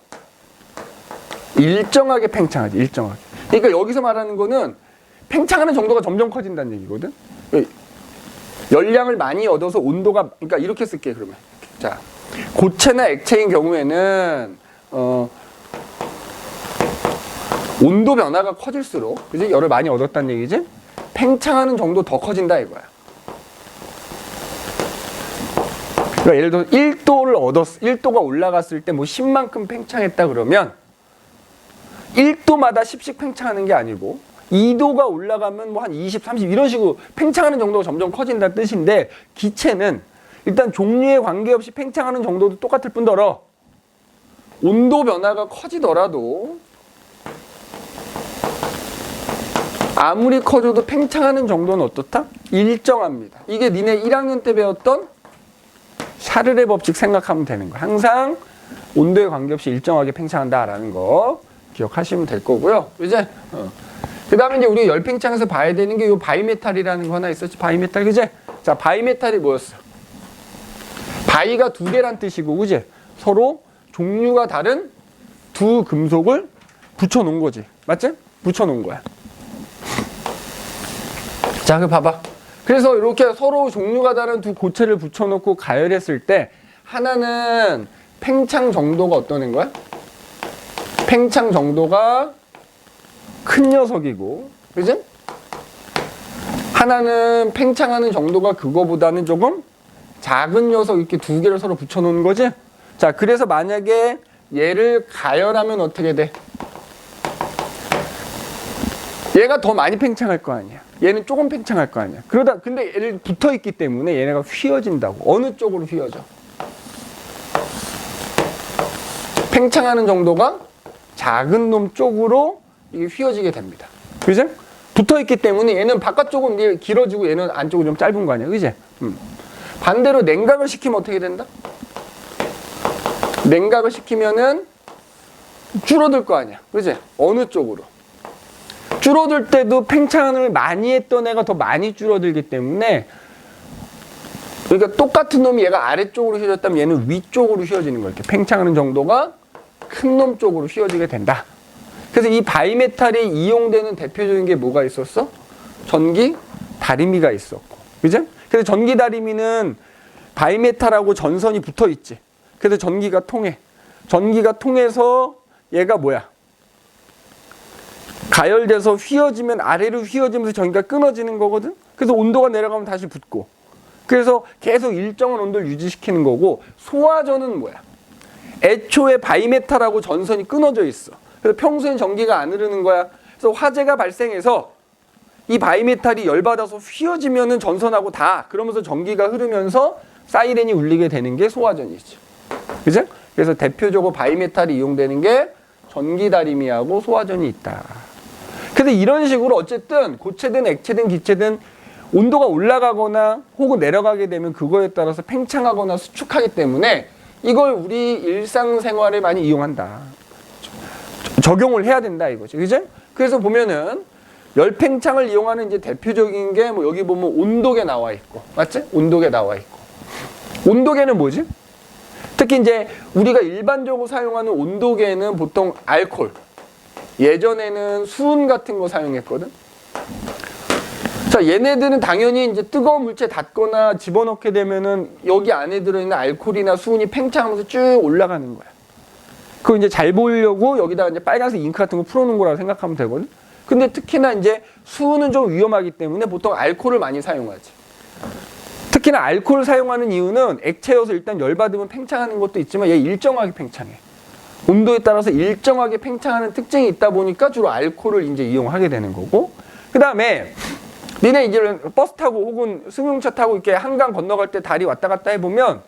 일정하게 팽창하지, 일정하게. 그러니까 여기서 말하는 거는 팽창하는 정도가 점점 커진다는 얘기거든. 열량을 많이 얻어서 온도가, 그러니까 이렇게 쓸게, 그러면. 자, 고체나 액체인 경우에는 온도 변화가 커질수록, 그지? 열을 많이 얻었다는 얘기지? 팽창하는 정도 더 커진다 이거야. 그러니까 예를 들어 1도가 올라갔을 때 뭐 10만큼 팽창했다 그러면 1도마다 10씩 팽창하는 게 아니고 2도가 올라가면 뭐 한 20, 30 이런 식으로 팽창하는 정도가 점점 커진다는 뜻인데, 기체는 일단 종류에 관계없이 팽창하는 정도도 똑같을 뿐더러 온도 변화가 커지더라도 아무리 커져도 팽창하는 정도는 어떻다? 일정합니다. 이게 니네 1학년 때 배웠던 샤를의 법칙 생각하면 되는 거야. 항상 온도에 관계없이 일정하게 팽창한다라는 거 기억하시면 될 거고요. 이제 그 다음에 이제 우리 열팽창에서 봐야 되는 게 이 바이메탈이라는 거 하나 있었지. 바이메탈, 그제? 자, 바이메탈이 뭐였어? 바이가 두 개란 뜻이고, 그제? 서로 종류가 다른 두 금속을 붙여놓은 거지. 맞지? 붙여놓은 거야. 자, 그 봐봐. 그래서 이렇게 서로 종류가 다른 두 고체를 붙여놓고 가열했을 때 하나는 팽창 정도가 어떤 거야? 팽창 정도가 큰 녀석이고, 그지? 하나는 팽창하는 정도가 그거보다는 조금 작은 녀석, 이렇게 두 개를 서로 붙여놓는 거지? 자, 그래서 만약에 얘를 가열하면 어떻게 돼? 얘가 더 많이 팽창할 거 아니야. 얘는 조금 팽창할 거 아니야. 근데 얘를 붙어 있기 때문에 얘네가 휘어진다고. 어느 쪽으로 휘어져? 팽창하는 정도가 작은 놈 쪽으로 이게 휘어지게 됩니다. 그죠? 붙어 있기 때문에 얘는 바깥쪽은 길어지고 얘는 안쪽은 좀 짧은 거 아니야. 그지? 반대로 냉각을 시키면 어떻게 된다? 냉각을 시키면은 줄어들 거 아니야. 그지? 어느 쪽으로? 줄어들 때도 팽창을 많이 했던 애가 더 많이 줄어들기 때문에, 그러니까 똑같은 놈이 얘가 아래쪽으로 휘어졌다면 얘는 위쪽으로 휘어지는 거야. 이렇게 팽창하는 정도가 큰 놈 쪽으로 휘어지게 된다. 그래서 이 바이메탈이 이용되는 대표적인 게 뭐가 있었어? 전기 다리미가 있었고, 그죠? 그래서 전기 다리미는 바이메탈하고 전선이 붙어 있지. 그래서 전기가 통해. 전기가 통해서 얘가 뭐야? 가열돼서 휘어지면 아래로 휘어지면서 전기가 끊어지는 거거든. 그래서 온도가 내려가면 다시 붙고. 그래서 계속 일정한 온도를 유지시키는 거고, 소화전은 뭐야? 애초에 바이메탈하고 전선이 끊어져 있어. 그래서 평소엔 전기가 안 흐르는 거야. 그래서 화재가 발생해서 이 바이메탈이 열받아서 휘어지면은 전선하고 다, 그러면서 전기가 흐르면서 사이렌이 울리게 되는 게 소화전이지. 그죠? 그래서 대표적으로 바이메탈이 이용되는 게 전기다리미하고 소화전이 있다. 근데 이런 식으로 어쨌든 고체든 액체든 기체든 온도가 올라가거나 혹은 내려가게 되면 그거에 따라서 팽창하거나 수축하기 때문에 이걸 우리 일상생활에 많이 이용한다. 적용을 해야 된다 이거죠. 그죠? 그래서 보면은 열팽창을 이용하는 이제 대표적인 게 뭐 여기 보면 온도계 나와 있고, 맞지? 온도계 나와 있고. 온도계는 뭐지? 특히 이제 우리가 일반적으로 사용하는 온도계는 보통 알코올, 예전에는 수은 같은 거 사용했거든. 자, 얘네들은 당연히 이제 뜨거운 물체에 닿거나 집어넣게 되면은 여기 안에 들어있는 알코올이나 수은이 팽창하면서 쭉 올라가는 거야. 그거 이제 잘 보이려고 여기다가 이제 빨간색 잉크 같은 거 풀어놓은 거라고 생각하면 되거든. 근데 특히나 이제 수은은 좀 위험하기 때문에 보통 알코올을 많이 사용하지. 특히나 알코올을 사용하는 이유는 액체여서 일단 열받으면 팽창하는 것도 있지만 얘 일정하게 팽창해. 온도에 따라서 일정하게 팽창하는 특징이 있다 보니까 주로 알코올을 이제 이용하게 되는 거고. 그 다음에 니네 이제 버스 타고 혹은 승용차 타고 이렇게 한강 건너갈 때 다리 왔다 갔다 해보면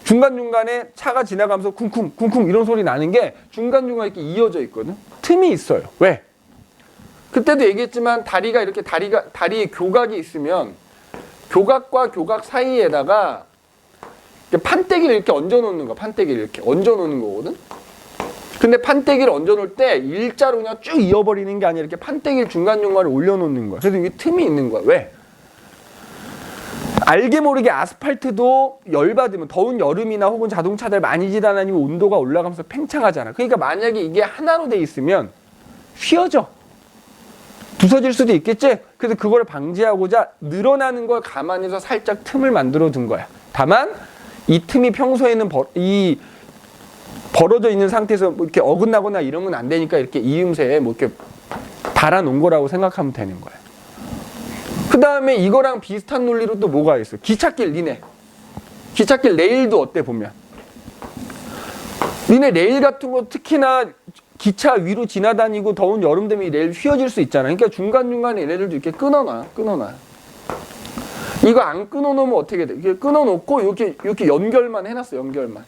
중간중간에 차가 지나가면서 쿵쿵 쿵쿵 이런 소리 나는 게 중간중간에 이렇게 이어져 있거든. 틈이 있어요. 왜? 그때도 얘기했지만 다리가 이렇게 다리에 교각이 있으면 교각과 교각 사이에다가 판때기를 이렇게 얹어 놓는 거야. 판때기를 이렇게 얹어 놓는 거거든. 근데 판때기를 얹어 놓을 때 일자로 그냥 쭉 이어버리는 게 아니라 이렇게 판때기를 중간중간에 올려놓는 거야. 그래서 이게 틈이 있는 거야. 왜? 알게 모르게 아스팔트도 열받으면 더운 여름이나 혹은 자동차들 많이 지나다니면 온도가 올라가면서 팽창하잖아. 그러니까 만약에 이게 하나로 돼 있으면 휘어져. 부서질 수도 있겠지? 그래서 그걸 방지하고자 늘어나는 걸 감안해서 살짝 틈을 만들어 둔 거야. 다만 이 틈이 평소에는 벌어져 있는 상태에서 뭐 이렇게 어긋나거나 이런 건 안 되니까 이렇게 이음새에 뭐 이렇게 달아놓은 거라고 생각하면 되는 거야. 그 다음에 이거랑 비슷한 논리로 또 뭐가 있어? 기찻길, 니네. 기찻길 레일도 어때 보면. 니네 레일 같은 거 특히나 기차 위로 지나다니고 더운 여름 되면 이 레일 휘어질 수 있잖아. 그러니까 중간중간에 얘네들도 이렇게 끊어놔. 이거 안 끊어놓으면 어떻게 돼? 이렇게 끊어놓고 이렇게 연결만 해놨어. 연결만.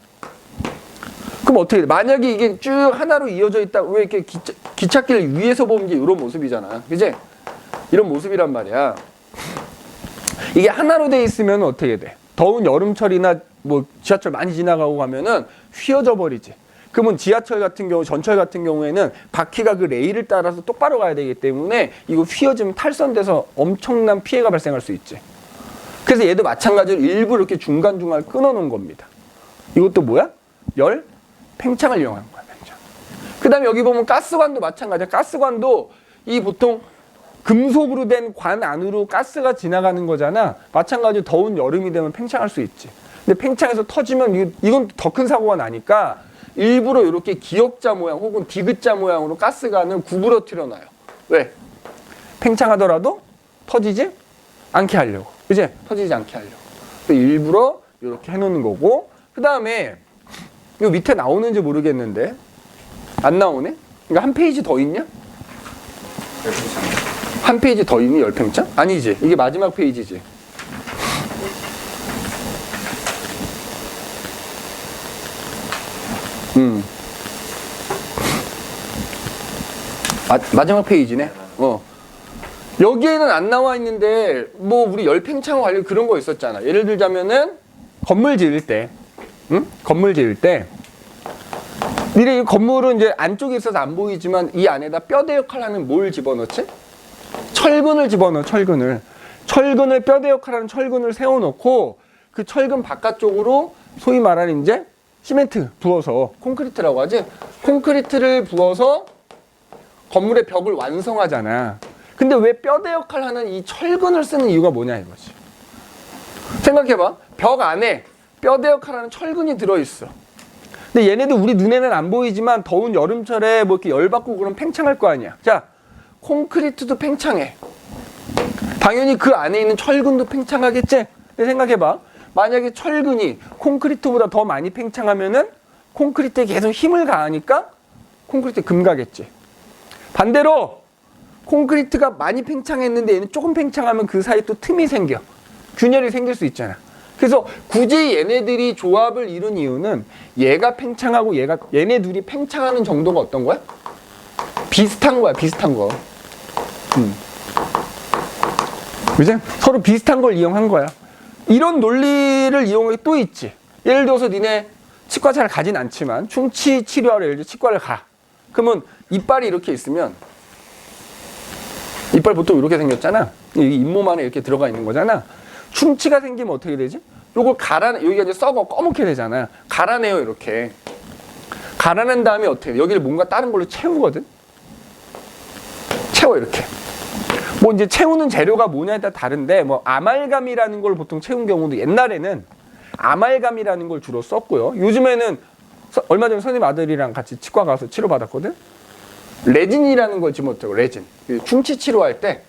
그럼 어떻게 돼? 만약에 이게 쭉 하나로 이어져 있다. 왜 이렇게 기찻길 위에서 보면 이제 이런 모습이잖아. 그지? 이런 모습이란 말이야. 이게 하나로 돼 있으면 어떻게 돼? 더운 여름철이나 뭐 지하철 많이 지나가고 가면은 휘어져 버리지. 그러면 지하철 같은 경우, 전철 같은 경우에는 바퀴가 그 레일을 따라서 똑바로 가야 되기 때문에 이거 휘어지면 탈선돼서 엄청난 피해가 발생할 수 있지. 그래서 얘도 마찬가지로 일부러 이렇게 중간중간 끊어놓은 겁니다. 이것도 뭐야? 열 팽창을 이용한 거야. 팽창. 그 다음에 여기 보면 가스관도 마찬가지야. 가스관도 이 보통 금속으로 된 관 안으로 가스가 지나가는 거잖아. 마찬가지로 더운 여름이 되면 팽창할 수 있지. 근데 팽창해서 터지면 이건 더 큰 사고가 나니까 일부러 이렇게 기역자 모양 혹은 디귿자 모양으로 가스관을 구부러뜨려 놔요. 왜? 팽창하더라도 터지지 않게 하려고. 그치? 터지지 않게 하려고. 일부러 이렇게 해놓는 거고. 그 다음에 이거 밑에 나오는지 모르겠는데 안 나오네? 그러니까 한 페이지 더 있냐? 한 페이지 더 있니? 열팽창? 아니지. 이게 마지막 페이지지. 마지막 페이지네. 여기에는 안 나와 있는데 뭐 우리 열팽창 관련 그런 거 있었잖아. 예를 들자면은 건물 지을 때, 건물 지을 때, 니네 이 건물은 이제 안쪽에 있어서 안 보이지만 이 안에다 뼈대 역할을 하는 뭘 집어넣지? 철근을 집어넣어. 철근을 뼈대 역할을 하는 철근을 세워놓고 그 철근 바깥쪽으로 소위 말하는 이제 시멘트 부어서 콘크리트라고 하지. 콘크리트를 부어서 건물의 벽을 완성하잖아. 근데 왜 뼈대 역할을 하는 이 철근을 쓰는 이유가 뭐냐 이거지. 생각해봐. 벽 안에 뼈대 역할을 하는 철근이 들어있어. 근데 얘네도 우리 눈에는 안 보이지만 더운 여름철에 뭐 이렇게 열받고 그러면 팽창할 거 아니야. 자, 콘크리트도 팽창해. 당연히 그 안에 있는 철근도 팽창하겠지? 근데 생각해봐. 만약에 철근이 콘크리트보다 더 많이 팽창하면은 콘크리트에 계속 힘을 가하니까 콘크리트에 금 가겠지. 반대로 콘크리트가 많이 팽창했는데 얘는 조금 팽창하면 그 사이에 또 틈이 생겨. 균열이 생길 수 있잖아. 그래서 굳이 얘네들이 조합을 이룬 이유는 얘가 팽창하고 얘네 둘이 팽창하는 정도가 어떤 거야? 비슷한 거야. 비슷한 거. 그지? 서로 비슷한 걸 이용한 거야. 이런 논리를 이용해 또 있지. 예를 들어서 니네 치과 잘 가진 않지만 충치 치료하러 예를 들어 치과를 가. 그러면 이빨이 이렇게 있으면 이빨 보통 이렇게 생겼잖아. 여기 잇몸 안에 이렇게 들어가 있는 거잖아. 충치가 생기면 어떻게 되지? 요걸 여기가 이제 썩어 꺼멓게 되잖아. 갈아내요, 이렇게. 갈아낸 다음에 어떻게 돼? 여기를 뭔가 다른 걸로 채우거든? 채워, 이렇게. 뭐 이제 채우는 재료가 뭐냐에 따라 다른데, 뭐 아말감이라는 걸 보통 채운 경우도 옛날에는 아말감이라는 걸 주로 썼고요. 요즘에는 얼마 전에 선생님 아들이랑 같이 치과 가서 치료받았거든? 레진이라는 걸 지금 어쩌고, 레진. 충치 치료할 때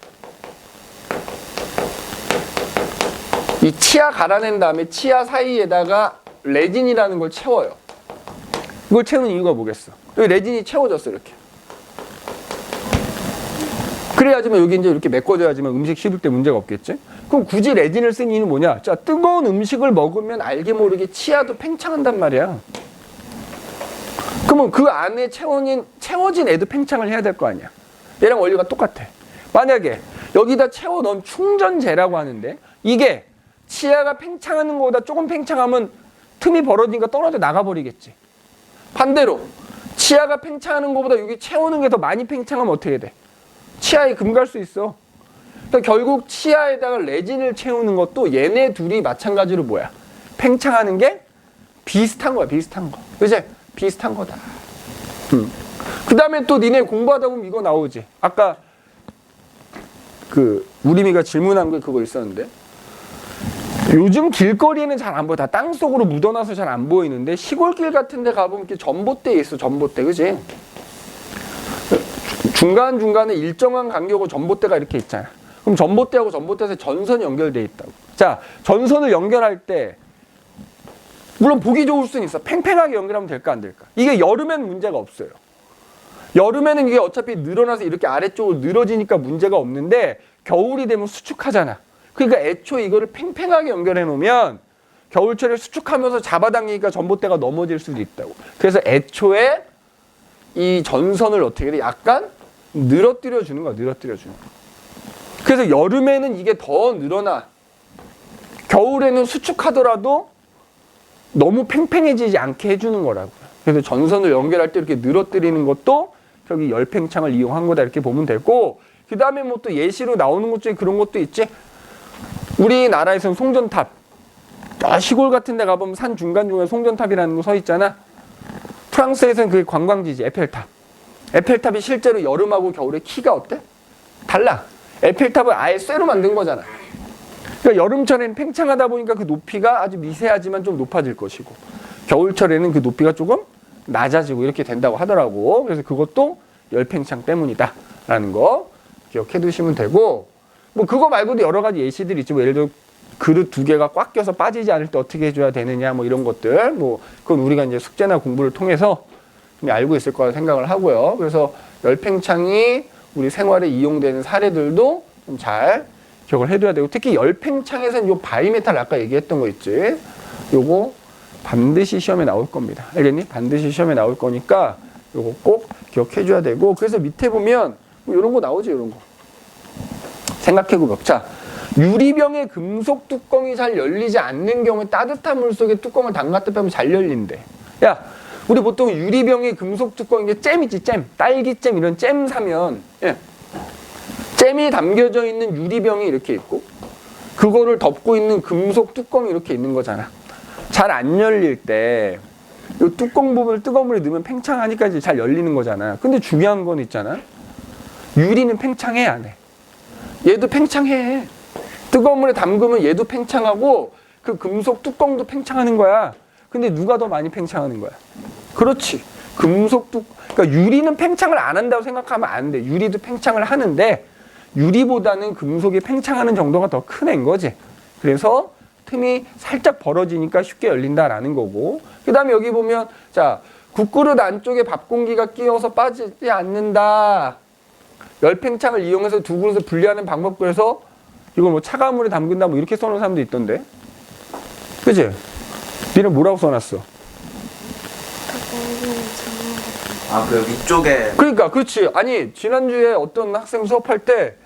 이 치아 갈아낸 다음에 치아 사이에다가 레진이라는 걸 채워요. 이걸 채우는 이유가 뭐겠어? 여기 레진이 채워졌어, 이렇게. 그래야지만 여기 이제 이렇게 메꿔져야지만 음식 씹을 때 문제가 없겠지? 그럼 굳이 레진을 쓴 이유는 뭐냐? 자, 뜨거운 음식을 먹으면 알게 모르게 치아도 팽창한단 말이야. 그러면 그 안에 채워진 애도 팽창을 해야 될 거 아니야. 얘랑 원리가 똑같아. 만약에 여기다 채워 넣은 충전재라고 하는데 이게 치아가 팽창하는 것보다 조금 팽창하면 틈이 벌어지니까 떨어져 나가버리겠지. 반대로 치아가 팽창하는 것보다 여기 채우는 게 더 많이 팽창하면 어떻게 돼? 치아에 금 갈 수 있어. 그러니까 결국 치아에다가 레진을 채우는 것도 얘네 둘이 마찬가지로 뭐야? 팽창하는 게 비슷한 거야, 비슷한 거. 그치? 비슷한 거다. 그 다음에 또 니네 공부하다 보면 이거 나오지. 아까 그 우리미가 질문한 게 그거 있었는데 요즘 길거리에는 잘 안 보여. 다 땅속으로 묻어나서 잘 안 보이는데 시골길 같은 데 가보면 이렇게 전봇대 있어. 전봇대. 그치? 중간중간에 일정한 간격으로 전봇대가 이렇게 있잖아. 그럼 전봇대하고 전봇대에서 전선이 연결돼 있다고. 자, 전선을 연결할 때 물론 보기 좋을 수는 있어. 팽팽하게 연결하면 될까 안 될까? 이게 여름에는 문제가 없어요. 여름에는 이게 어차피 늘어나서 이렇게 아래쪽으로 늘어지니까 문제가 없는데 겨울이 되면 수축하잖아. 그러니까 애초에 이거를 팽팽하게 연결해 놓으면 겨울철에 수축하면서 잡아당기니까 전봇대가 넘어질 수도 있다고. 그래서 애초에 이 전선을 어떻게 해? 약간 늘어뜨려 주는 거야. 늘어뜨려 주는 거야. 그래서 여름에는 이게 더 늘어나. 겨울에는 수축하더라도 너무 팽팽해지지 않게 해주는 거라고요. 그래서 전선을 연결할 때 이렇게 늘어뜨리는 것도 저기 열팽창을 이용한 거다 이렇게 보면 되고, 그 다음에 뭐 또 예시로 나오는 것 중에 그런 것도 있지. 우리나라에서는 송전탑. 시골 같은 데 가보면 산 중간중간에 송전탑이라는 거 서 있잖아. 프랑스에서는 그게 관광지지. 에펠탑. 에펠탑이 실제로 여름하고 겨울에 키가 어때? 달라. 에펠탑을 아예 쇠로 만든 거잖아. 그러니까 여름철에는 팽창하다 보니까 그 높이가 아주 미세하지만 좀 높아질 것이고 겨울철에는 그 높이가 조금 낮아지고 이렇게 된다고 하더라고. 그래서 그것도 열팽창 때문이다 라는 거 기억해 두시면 되고, 뭐 그거 말고도 여러 가지 예시들이 있지. 뭐 예를 들어 그릇 두 개가 꽉 껴서 빠지지 않을 때 어떻게 해줘야 되느냐 뭐 이런 것들, 뭐 그건 우리가 이제 숙제나 공부를 통해서 알고 있을 거라 생각을 하고요. 그래서 열팽창이 우리 생활에 이용되는 사례들도 좀 잘 기억을 해둬야 되고, 특히 열팽창에서는 요 바이메탈 아까 얘기했던 거 있지. 요거 반드시 시험에 나올 겁니다. 알겠니? 반드시 시험에 나올 거니까 요거 꼭 기억해 줘야 되고, 그래서 밑에 보면 뭐 요런 거 나오지. 요런 거 생각해보면, 자, 유리병의 금속 뚜껑이 잘 열리지 않는 경우에 따뜻한 물 속에 뚜껑을 담갔다 빼면 잘 열린대. 야, 우리 보통 유리병의 금속 뚜껑, 이게 잼 있지, 잼. 딸기잼 이런 잼 사면, 예. 잼이 담겨져 있는 유리병이 이렇게 있고 그거를 덮고 있는 금속 뚜껑이 이렇게 있는 거잖아. 잘 안 열릴 때 이 뚜껑 부분을 뜨거운 물에 넣으면 팽창하니까 이제 잘 열리는 거잖아. 근데 중요한 건 있잖아. 유리는 팽창해, 안 해? 얘도 팽창해. 뜨거운 물에 담그면 얘도 팽창하고 그 금속 뚜껑도 팽창하는 거야. 근데 누가 더 많이 팽창하는 거야? 그렇지. 그러니까 유리는 팽창을 안 한다고 생각하면 안 돼. 유리도 팽창을 하는데 유리보다는 금속이 팽창하는 정도가 더 큰 애인 거지. 그래서 틈이 살짝 벌어지니까 쉽게 열린다라는 거고, 그 다음에 여기 보면, 자, 국그릇 안쪽에 밥 공기가 끼어서 빠지지 않는다. 열팽창을 이용해서 두 그릇을 분리하는 방법. 그래서 이걸 뭐 차가운 물에 담근다 뭐 이렇게 써놓은 사람도 있던데. 그치? 니는 뭐라고 써놨어? 그 위쪽에. 그러니까, 그렇지. 아니, 지난주에 어떤 학생 수업할 때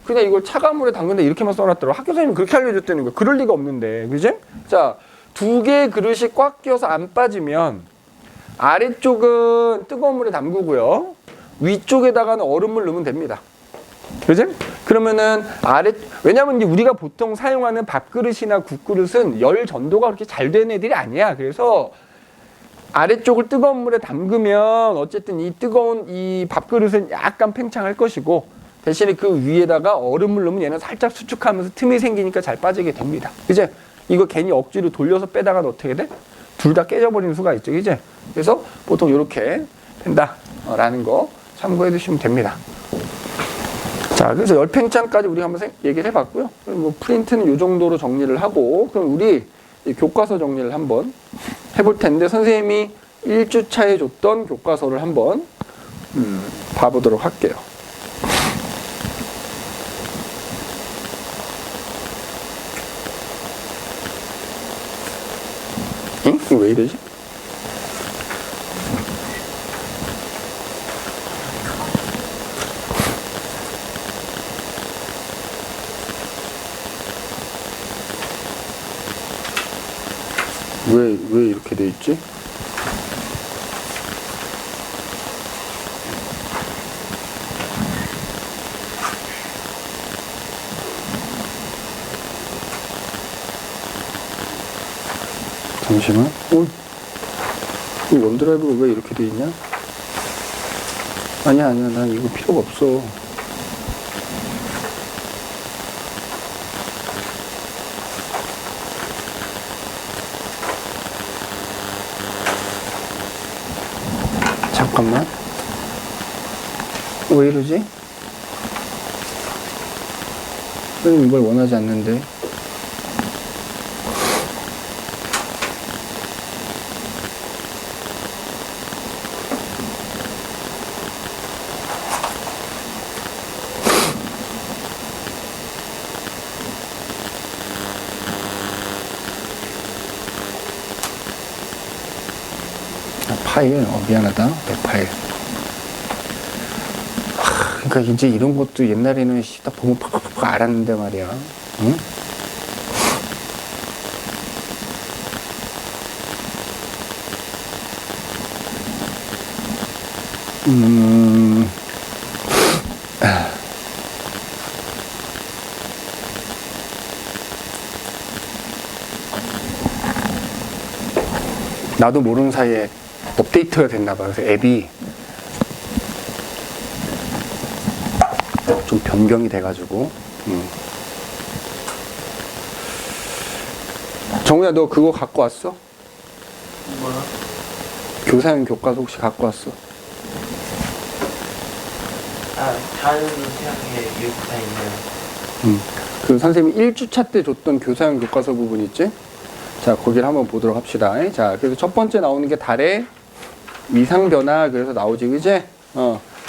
그냥 이걸 차가운 물에 담근다 이렇게만 써놨더라고. 학교 선생님이 그렇게 알려줬다는 거야. 그럴 리가 없는데. 그지? 자, 두 개의 그릇이 꽉 끼어서 안 빠지면 아래쪽은 뜨거운 물에 담그고요. 위쪽에다가는 얼음물 넣으면 됩니다. 그지? 그러면은 왜냐면 이제 우리가 보통 사용하는 밥그릇이나 국그릇은 열 전도가 그렇게 잘 되는 애들이 아니야. 그래서 아래쪽을 뜨거운 물에 담그면 어쨌든 이 뜨거운 이 밥그릇은 약간 팽창할 것이고, 대신에 그 위에다가 얼음을 넣으면 얘는 살짝 수축하면서 틈이 생기니까 잘 빠지게 됩니다. 그제? 이거 괜히 억지로 돌려서 빼다가는 어떻게 돼? 둘 다 깨져버리는 수가 있죠. 그제? 그래서 보통 이렇게 된다라는 거 참고해 두시면 됩니다. 자, 그래서 열팽창까지 우리가 한번 얘기를 해봤고요. 그럼 뭐 프린트는 이 정도로 정리를 하고, 그럼 우리 이 교과서 정리를 한번 해볼 텐데, 선생님이 1주차에 줬던 교과서를 한번 봐보도록 할게요. 응? 이거 왜 이러지? 왜 이렇게 돼 있지? 잠시만. 이 원드라이브가 왜 이렇게 돼 있냐? 아니야, 난 이거 필요가 없어. 잠깐만. 왜 이러지? 선생님 이걸 원하지 않는데. 파일, 미안하다. 내 파일. 그러니까 이제 이런 것도 옛날에는 딱 보면 팍팍팍 알았는데 말이야. 응? 나도 모르는 사이에 업데이트가 됐나봐. 그래서 앱이 좀 변경이 돼가지고. 정우야, 너 그거 갖고 왔어? 뭐야? 교사용 교과서 혹시 갖고 왔어? 자연의 태양에 이렇게 다 있네요. 그 선생님이 1주차 때 줬던 교사용 교과서 부분 있지? 자, 거기를 한번 보도록 합시다. 자, 그래서 첫 번째 나오는 게 달의 위상 변화, 그래서 나오지, 그지?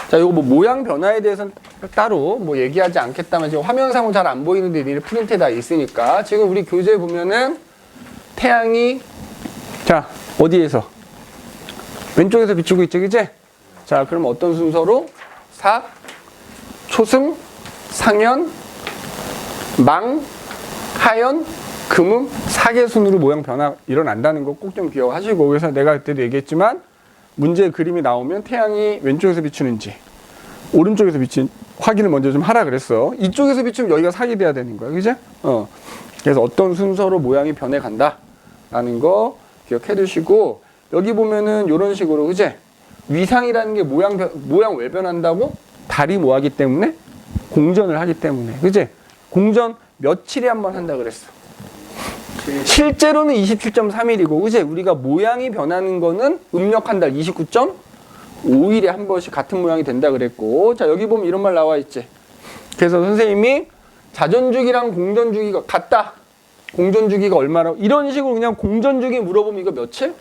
자, 요거 뭐 모양 변화에 대해서는 따로 뭐 얘기하지 않겠다만, 지금 화면상으로 잘 안 보이는데 니네 프린트에 다 있으니까. 지금 우리 교재에 보면은 태양이, 자, 어디에서? 왼쪽에서 비추고 있지, 그지? 자, 그럼 어떤 순서로? 삭, 초승, 상현, 망, 하연, 금음, 사계순으로 모양 변화 일어난다는 거 꼭 좀 기억하시고, 그래서 내가 그때도 얘기했지만 문제 그림이 나오면 태양이 왼쪽에서 비추는지 오른쪽에서 비친 확인을 먼저 좀 하라 그랬어. 이쪽에서 비추면 여기가 삭이 돼야 되는 거야, 그죠? 그래서 어떤 순서로 모양이 변해 간다라는 거 기억해 두시고, 여기 보면은 이런 식으로, 그죠? 위상이라는 게 모양 왜 변한다고? 달이 뭐 하기 때문에? 공전을 하기 때문에, 그죠? 공전 며칠에 한 번 한다 그랬어. 실제로는 27.3일이고, 그제 우리가 모양이 변하는 거는 음력 한 달 29.5일에 한 번씩 같은 모양이 된다 그랬고, 자, 여기 보면 이런 말 나와 있지. 그래서 선생님이 자전주기랑 공전주기가 같다. 공전주기가 얼마라고? 이런 식으로 그냥 공전주기 물어보면 이거 며칠?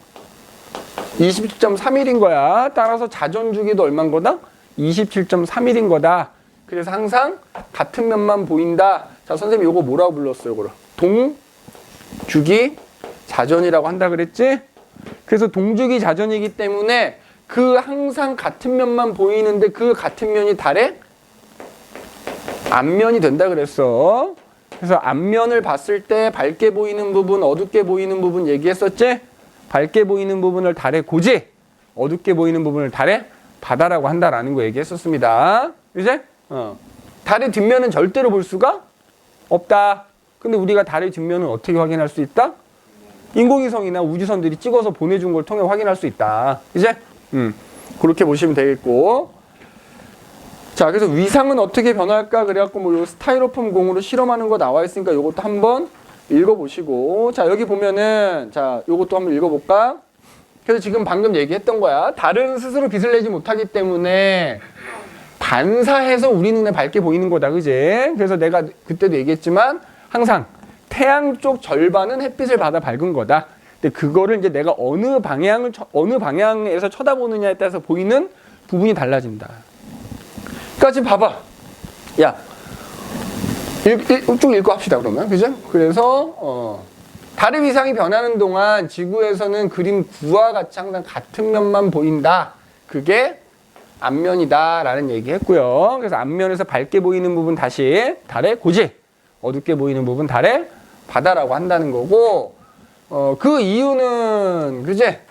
27.3일인 거야. 따라서 자전주기도 얼마인 거다? 27.3일인 거다. 그래서 항상 같은 면만 보인다. 자, 선생님이 이거 뭐라고 불렀어요? 이거를 동주기 자전이라고 한다 그랬지? 그래서 동주기 자전이기 때문에 그 항상 같은 면만 보이는데 그 같은 면이 달의 앞면이 된다 그랬어. 그래서 앞면을 봤을 때 밝게 보이는 부분, 어둡게 보이는 부분 얘기했었지? 밝게 보이는 부분을 달의 고지, 어둡게 보이는 부분을 달의 바다라고 한다라는 거 얘기했었습니다. 이제? 달의 뒷면은 절대로 볼 수가 없다. 근데 우리가 달의 뒷면은 어떻게 확인할 수 있다? 인공위성이나 우주선들이 찍어서 보내준 걸 통해 확인할 수 있다. 이제 그렇게 보시면 되겠고. 자, 그래서 위상은 어떻게 변할까? 그래갖고 뭐 요 스타이로폼 공으로 실험하는 거 나와 있으니까 요것도 한번 읽어보시고. 자, 여기 보면은 자, 요것도 한번 읽어볼까? 그래서 지금 방금 얘기했던 거야. 달은 스스로 빛을 내지 못하기 때문에 반사해서 우리 눈에 밝게 보이는 거다, 그지? 그래서 내가 그때도 얘기했지만 항상 태양 쪽 절반은 햇빛을 받아 밝은 거다. 근데 그거를 이제 내가 어느 방향에서 쳐다보느냐에 따라서 보이는 부분이 달라진다. 그러니까 지금 봐봐. 야, 쭉 읽고 합시다, 그러면. 그죠? 그래서, 달의 위상이 변하는 동안 지구에서는 그림 9와 같이 항상 같은 면만 보인다. 그게 앞면이다. 라는 얘기 했고요. 그래서 앞면에서 밝게 보이는 부분 다시 달의 고지, 어둡게 보이는 부분 달의 바다라고 한다는 거고, 그 이유는, 그제?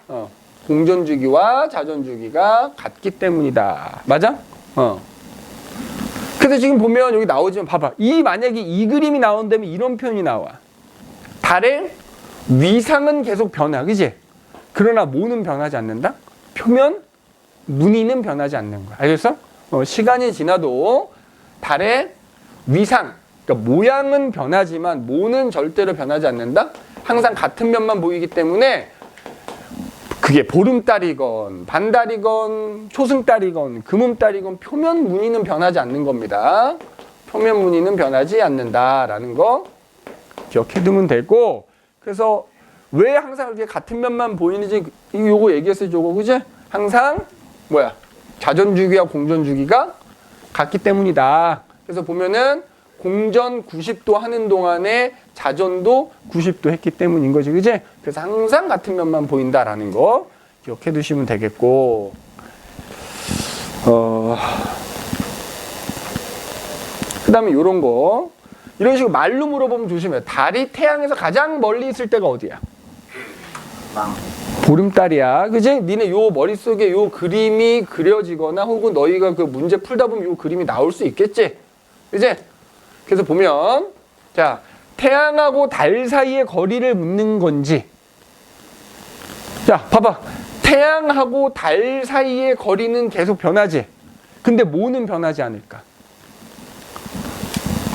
공전주기와 자전주기가 같기 때문이다. 맞아? 그래서 지금 보면 여기 나오지만 봐봐. 만약에 이 그림이 나온다면 이런 표현이 나와. 달의 위상은 계속 변화, 그지? 그러나 뭐는 변하지 않는다? 표면, 무늬는 변하지 않는 거야. 알겠어? 시간이 지나도 달의 위상, 그러니까 모양은 변하지만 뭐는 절대로 변하지 않는다? 항상 같은 면만 보이기 때문에 그게 보름달이건 반달이건 초승달이건 금음달이건 표면 무늬는 변하지 않는 겁니다. 표면 무늬는 변하지 않는다라는 거 기억해 두면 되고, 그래서 왜 항상 이렇게 같은 면만 보이는지 요거 얘기했어요. 요거 그지? 항상 뭐야? 자전주기와 공전주기가 같기 때문이다. 그래서 보면은 공전 90도 하는 동안에 자전도 90도 했기 때문인 거지, 그지? 그래서 항상 같은 면만 보인다라는 거 기억해 두시면 되겠고, 그 다음에 요런 거, 이런 식으로 말로 물어보면 조심해. 달이 태양에서 가장 멀리 있을 때가 어디야? 보름달이야, 그지? 니네 요 머릿속에 요 그림이 그려지거나 혹은 너희가 그 문제 풀다 보면 요 그림이 나올 수 있겠지? 그지? 그래서 보면, 자, 태양하고 달 사이의 거리를 묻는 건지. 자, 봐봐. 태양하고 달 사이의 거리는 계속 변하지. 근데 뭐는 변하지 않을까?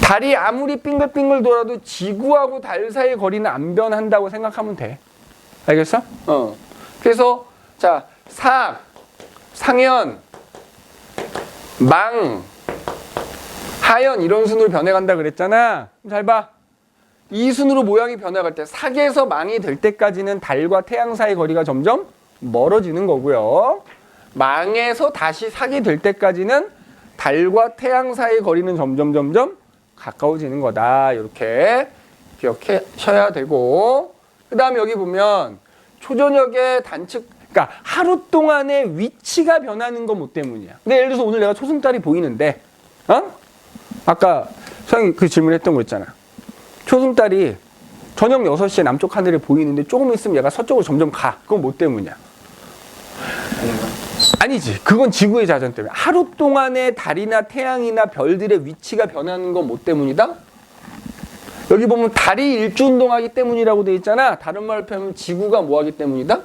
달이 아무리 빙글빙글 돌아도 지구하고 달 사이의 거리는 안 변한다고 생각하면 돼. 알겠어? 그래서, 자, 삭, 상현, 망, 하연 이런 순으로 변해간다 그랬잖아. 잘 봐. 이 순으로 모양이 변해갈 때 삭에서 망이 될 때까지는 달과 태양 사이 거리가 점점 멀어지는 거고요. 망에서 다시 삭이 될 때까지는 달과 태양 사이 거리는 점점 가까워지는 거다. 이렇게 기억하셔야 되고, 그 다음에 여기 보면 초저녁에 단측, 그러니까 하루 동안의 위치가 변하는 거 뭐 때문이야. 근데 예를 들어서 오늘 내가 초승달이 보이는데, 아까 소영이 그 질문했던 거 있잖아. 초승달이 저녁 6시에 남쪽 하늘에 보이는데 조금 있으면 얘가 서쪽으로 점점 가. 그건 뭐 때문이야? 아니지. 그건 지구의 자전 때문에. 하루 동안에 달이나 태양이나 별들의 위치가 변하는 건 뭐 때문이다? 여기 보면 달이 일주운동하기 때문이라고 돼 있잖아. 다른 말로 표현하면 지구가 뭐 하기 때문이다?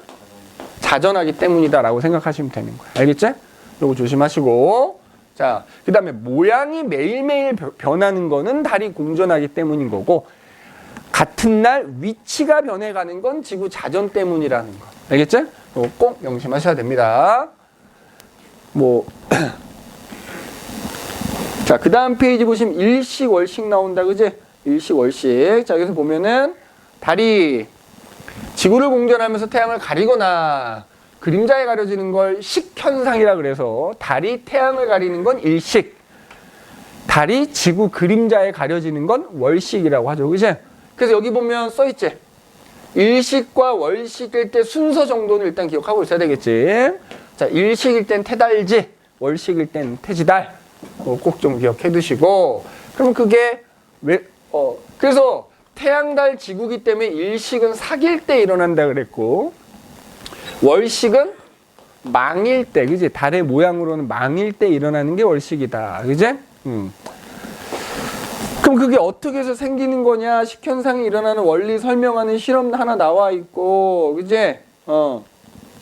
자전하기 때문이다 라고 생각하시면 되는 거야. 알겠지? 요거 조심하시고. 자, 그 다음에 모양이 매일매일 변하는 거는 달이 공전하기 때문인 거고, 같은 날 위치가 변해가는 건 지구 자전 때문이라는 거. 알겠지? 이거 꼭 명심하셔야 됩니다. 자, 그 다음 페이지 보시면 일식, 월식 나온다, 그지? 일식, 월식. 자, 여기서 보면은 달이 지구를 공전하면서 태양을 가리거나 그림자에 가려지는 걸 식현상이라 그래서 달이 태양을 가리는 건 일식, 달이 지구 그림자에 가려지는 건 월식이라고 하죠. 그치? 그래서 여기 보면 써있지? 일식과 월식일 때 순서 정도는 일단 기억하고 있어야 되겠지. 자, 일식일 땐 태달지, 월식일 땐 태지달. 꼭 좀 기억해 두시고. 그럼 그게 그래서 태양, 달, 지구기 때문에 일식은 사귈 때 일어난다 그랬고, 월식은 망일 때, 그지? 달의 모양으로는 망일 때 일어나는 게 월식이다. 그지? 그럼 그게 어떻게 해서 생기는 거냐? 식현상이 일어나는 원리 설명하는 실험 하나 나와 있고, 그제?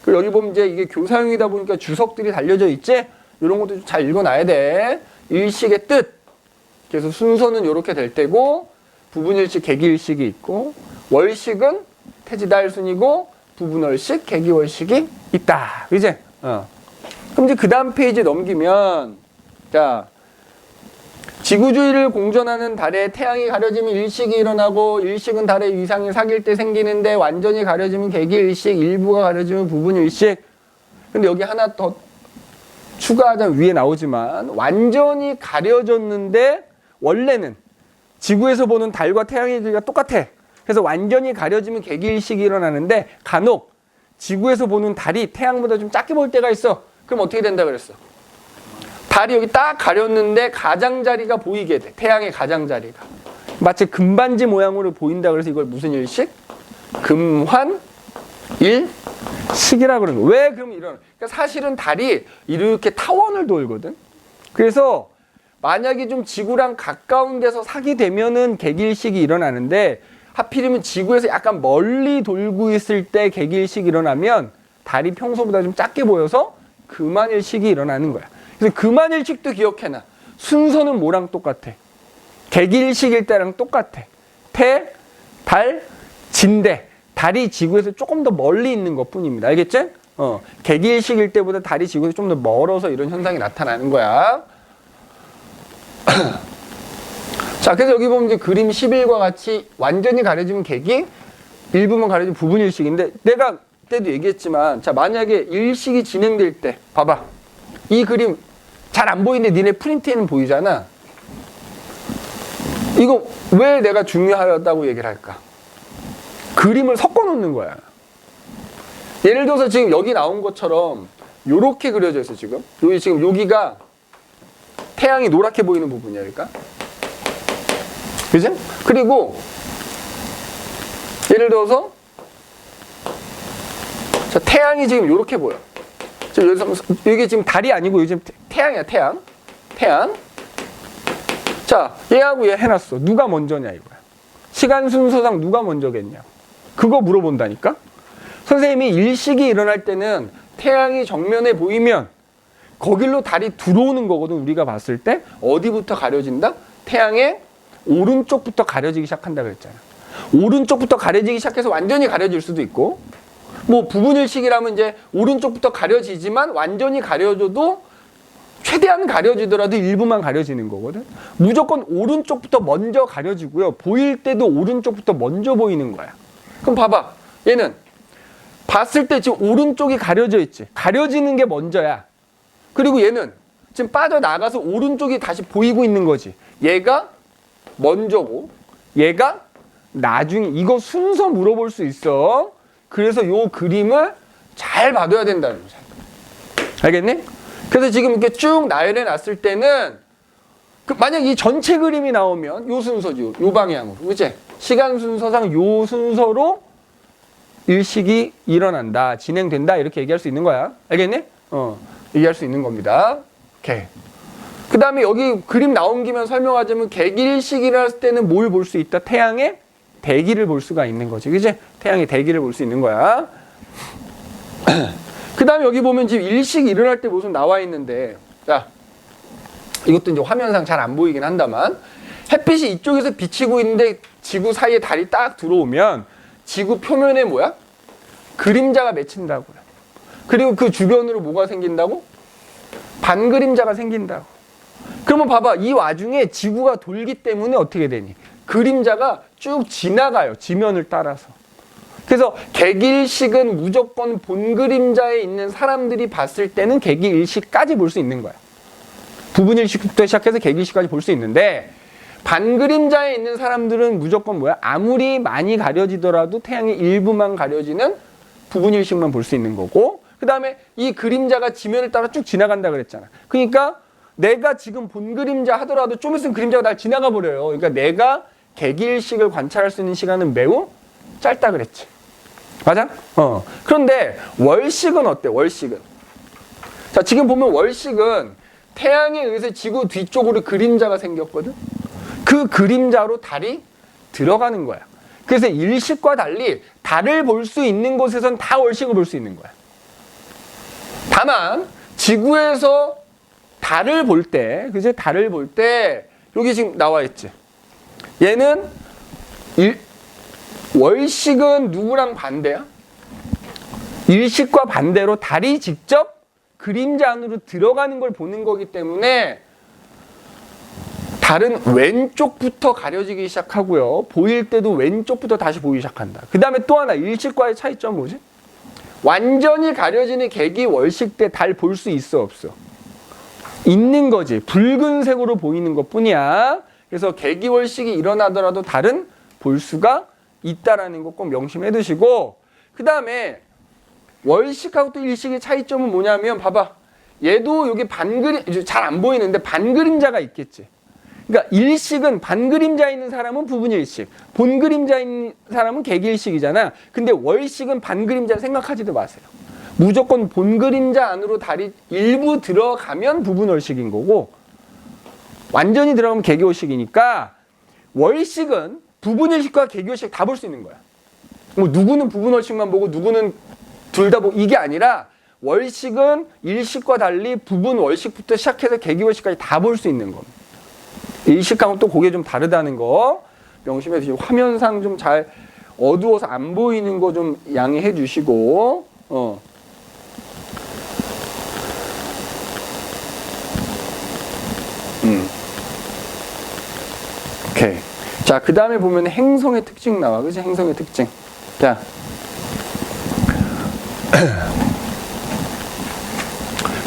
그리고 여기 보면 이제 이게 교사용이다 보니까 주석들이 달려져 있지? 이런 것도 좀 잘 읽어놔야 돼. 일식의 뜻. 그래서 순서는 이렇게 될 때고, 부분일식, 개기일식이 있고, 월식은 태지달순이고, 부분월식, 개기월식이 있다. 그제? 그럼 이제 그 다음 페이지 넘기면, 자, 지구주위를 공전하는 달에 태양이 가려지면 일식이 일어나고, 일식은 달의 위상이 사귈 때 생기는데, 완전히 가려지면 개기일식, 일부가 가려지면 부분일식. 근데 여기 하나 더 추가하자면 위에 나오지만, 완전히 가려졌는데 원래는 지구에서 보는 달과 태양의 길이가 똑같아. 그래서 완전히 가려지면 개기일식이 일어나는데, 간혹 지구에서 보는 달이 태양보다 좀 작게 보일 때가 있어. 그럼 어떻게 된다 그랬어? 달이 여기 딱 가렸는데 가장자리가 보이게 돼. 태양의 가장자리가. 마치 금반지 모양으로 보인다 그래서 이걸 무슨 일식? 금환일식이라 그러는 거야. 왜 그럼 이런? 그러니까 사실은 달이 이렇게 타원을 돌거든. 그래서 만약에 좀 지구랑 가까운 데서 사게 되면은 개기일식이 일어나는데, 하필이면 지구에서 약간 멀리 돌고 있을 때 개기일식이 일어나면 달이 평소보다 좀 작게 보여서 금환일식이 일어나는 거야. 그래서 금환일식도 기억해놔. 순서는 뭐랑 똑같아? 개기일식일 때랑 똑같아. 태, 달, 진대. 달이 지구에서 조금 더 멀리 있는 것 뿐입니다. 알겠지? 개기일식일 때보다 달이 지구에서 좀 더 멀어서 이런 현상이 나타나는 거야. 자, 그래서 여기 보면 이제 그림 11과 같이 완전히 가려지면 개기, 일부만 가려지면 부분일식인데, 내가 그때도 얘기했지만, 자, 만약에 일식이 진행될 때, 봐봐. 이 그림 잘 안 보이는데 니네 프린트에는 보이잖아. 이거 왜 내가 중요하다고 얘기를 할까? 그림을 섞어 놓는 거야. 예를 들어서 지금 여기 나온 것처럼 요렇게 그려져 있어, 지금. 여기 지금 여기가 태양이 노랗게 보이는 부분이야, 그러니까. 그죠? 그리고 예를 들어서 자, 태양이 지금 요렇게 보여. 이게 지금 달이 아니고 요즘 태양이야, 태양. 자, 얘하고 얘 해놨어. 누가 먼저냐 이거야. 시간 순서상 누가 먼저겠냐. 그거 물어본다니까. 선생님이 일식이 일어날 때는 태양이 정면에 보이면 거길로 달이 들어오는 거거든. 우리가 봤을 때 어디부터 가려진다? 태양의 오른쪽부터 가려지기 시작한다 그랬잖아. 오른쪽부터 가려지기 시작해서 완전히 가려질 수도 있고, 뭐 부분일식이라면 이제 오른쪽부터 가려지지만 완전히 가려져도 최대한 가려지더라도 일부만 가려지는 거거든. 무조건 오른쪽부터 먼저 가려지고요. 보일 때도 오른쪽부터 먼저 보이는 거야. 그럼 봐봐. 얘는 봤을 때 지금 오른쪽이 가려져 있지. 가려지는 게 먼저야. 그리고 얘는 지금 빠져나가서 오른쪽이 다시 보이고 있는 거지. 얘가 먼저고 얘가 나중에. 이거 순서 물어볼 수 있어. 그래서 요 그림을 잘 봐둬야 된다는 거죠. 알겠니? 그래서 지금 이렇게 쭉 나열해 놨을 때는 만약 이 전체 그림이 나오면 요 순서죠. 요 방향으로. 그치? 시간 순서상 요 순서로 일식이 일어난다. 진행된다. 이렇게 얘기할 수 있는 거야. 알겠니? 얘기할 수 있는 겁니다. 오케이. 그 다음에 여기 그림 나온 김에 설명하자면 개기일식이라 할 때는 뭘 볼 수 있다? 태양의 대기를 볼 수가 있는 거지. 그치? 태양의 대기를 볼 수 있는 거야. 그 다음에 여기 보면 지금 일식이 일어날 때 무슨 나와 있는데, 자, 이것도 이제 화면상 잘 안 보이긴 한다만, 햇빛이 이쪽에서 비치고 있는데 지구 사이에 달이 딱 들어오면 지구 표면에 뭐야? 그림자가 맺힌다고요. 그리고 그 주변으로 뭐가 생긴다고? 반그림자가 생긴다고. 그러면 봐봐. 이 와중에 지구가 돌기 때문에 어떻게 되니? 그림자가 쭉 지나가요. 지면을 따라서. 그래서 개기일식은 무조건 본 그림자에 있는 사람들이 봤을 때는 개기일식까지 볼 수 있는 거야. 부분일식부터 시작해서 개기일식까지 볼 수 있는데, 반그림자에 있는 사람들은 무조건 뭐야? 아무리 많이 가려지더라도 태양의 일부만 가려지는 부분일식만 볼 수 있는 거고, 그 다음에 이 그림자가 지면을 따라 쭉 지나간다 그랬잖아. 그러니까 내가 지금 본 그림자 하더라도 좀 있으면 그림자가 날 지나가 버려요. 그러니까 내가 개기일식을 관찰할 수 있는 시간은 매우 짧다 그랬지. 맞아? 그런데 월식은 어때? 월식은. 자, 지금 보면 월식은 태양에 의해서 지구 뒤쪽으로 그림자가 생겼거든. 그 그 그림자로 달이 들어가는 거야. 그래서 일식과 달리 달을 볼 수 있는 곳에선 다 월식을 볼 수 있는 거야. 다만 지구에서 달을 볼 때, 그제 달을 볼 때 여기 지금 나와 있지. 얘는 월식은 누구랑 반대야? 일식과 반대로 달이 직접 그림자 안으로 들어가는 걸 보는 거기 때문에 달은 왼쪽부터 가려지기 시작하고요. 보일 때도 왼쪽부터 다시 보이기 시작한다. 그 다음에 또 하나 일식과의 차이점 뭐지? 완전히 가려지는 객이 월식 때 달 볼 수 있어 없어? 있는 거지. 붉은색으로 보이는 것뿐이야. 그래서 객이 월식이 일어나더라도 달은 볼 수가 있다라는 거 꼭 명심해 두시고, 그 다음에 월식하고 또 일식의 차이점은 뭐냐면 봐봐. 얘도 여기 반그림 잘 안 보이는데 반그림자가 있겠지. 그러니까 일식은 반그림자 있는 사람은 부분일식, 본그림자 있는 사람은 객일식이잖아. 근데 월식은 반그림자 생각하지도 마세요. 무조건 본그림자 안으로 달이 일부 들어가면 부분월식인 거고, 완전히 들어가면 객일식이니까 월식은 부분일식과 객일식 다 볼 수 있는 거야. 뭐 누구는 부분월식만 보고 누구는 둘 다 보고 이게 아니라 월식은 일식과 달리 부분월식부터 시작해서 객일식까지 다 볼 수 있는 겁니다. 일식하고는 또 그게 좀 다르다는 거 명심해 주시고, 화면상 좀 잘 어두워서 안 보이는 거 좀 양해해 주시고, 오케이. 자, 그 다음에 보면 행성의 특징 나와. 그치? 행성의 특징. 자.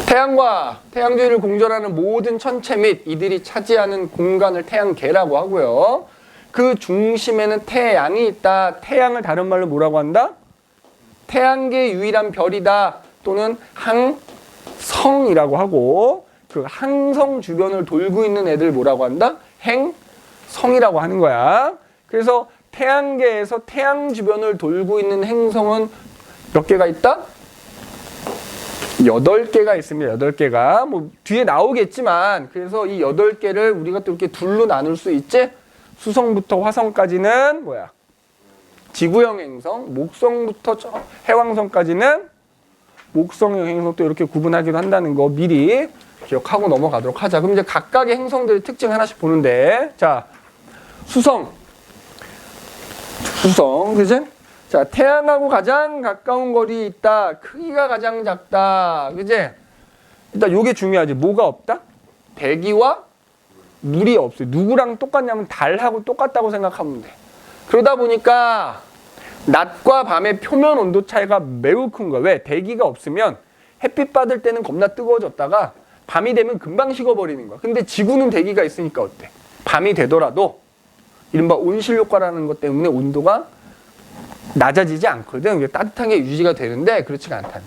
태양과 태양주위를 공전하는 모든 천체 및 이들이 차지하는 공간을 태양계라고 하고요. 그 중심에는 태양이 있다. 태양을 다른 말로 뭐라고 한다? 태양계의 유일한 별이다. 또는 항성이라고 하고, 그 항성 주변을 돌고 있는 애들 뭐라고 한다? 행성이라고 하는 거야. 그래서 태양계에서 태양 주변을 돌고 있는 행성은 몇 개가 있다? 8개가 있습니다. 8개가. 뭐 뒤에 나오겠지만, 그래서 이 8개를 우리가 또 이렇게 둘로 나눌 수 있지? 수성부터 화성까지는 뭐야? 지구형 행성, 목성부터 해왕성까지는 목성형 행성, 또 이렇게 구분하기도 한다는 거 미리 기억하고 넘어가도록 하자. 그럼 이제 각각의 행성들의 특징 하나씩 보는데, 자, 수성, 그지? 자, 태양하고 가장 가까운 거리에 있다. 크기가 가장 작다. 그지? 일단 요게 중요하지. 뭐가 없다? 대기와 물이 없어요. 누구랑 똑같냐면 달하고 똑같다고 생각하면 돼. 그러다 보니까 낮과 밤의 표면 온도 차이가 매우 큰 거야. 왜? 대기가 없으면 햇빛 받을 때는 겁나 뜨거워졌다가 밤이 되면 금방 식어버리는 거야. 근데 지구는 대기가 있으니까 어때? 밤이 되더라도 이른바 온실 효과라는 것 때문에 온도가 낮아지지 않거든. 따뜻하게 유지가 되는데 그렇지가 않다는.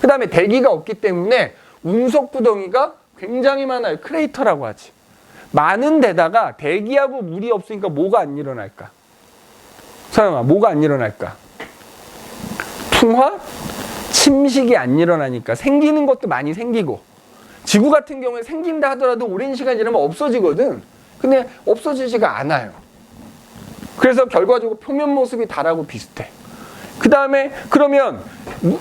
그 다음에 대기가 없기 때문에 운석 구덩이가 굉장히 많아요. 크레이터라고 하지. 많은 데다가 대기하고 물이 없으니까 뭐가 안 일어날까? 서영아, 뭐가 안 일어날까? 풍화? 침식이 안 일어나니까. 생기는 것도 많이 생기고, 지구 같은 경우에 생긴다 하더라도 오랜 시간 지나면 없어지거든. 근데 없어지지가 않아요. 그래서 결과적으로 표면 모습이 달하고 비슷해. 그 다음에 그러면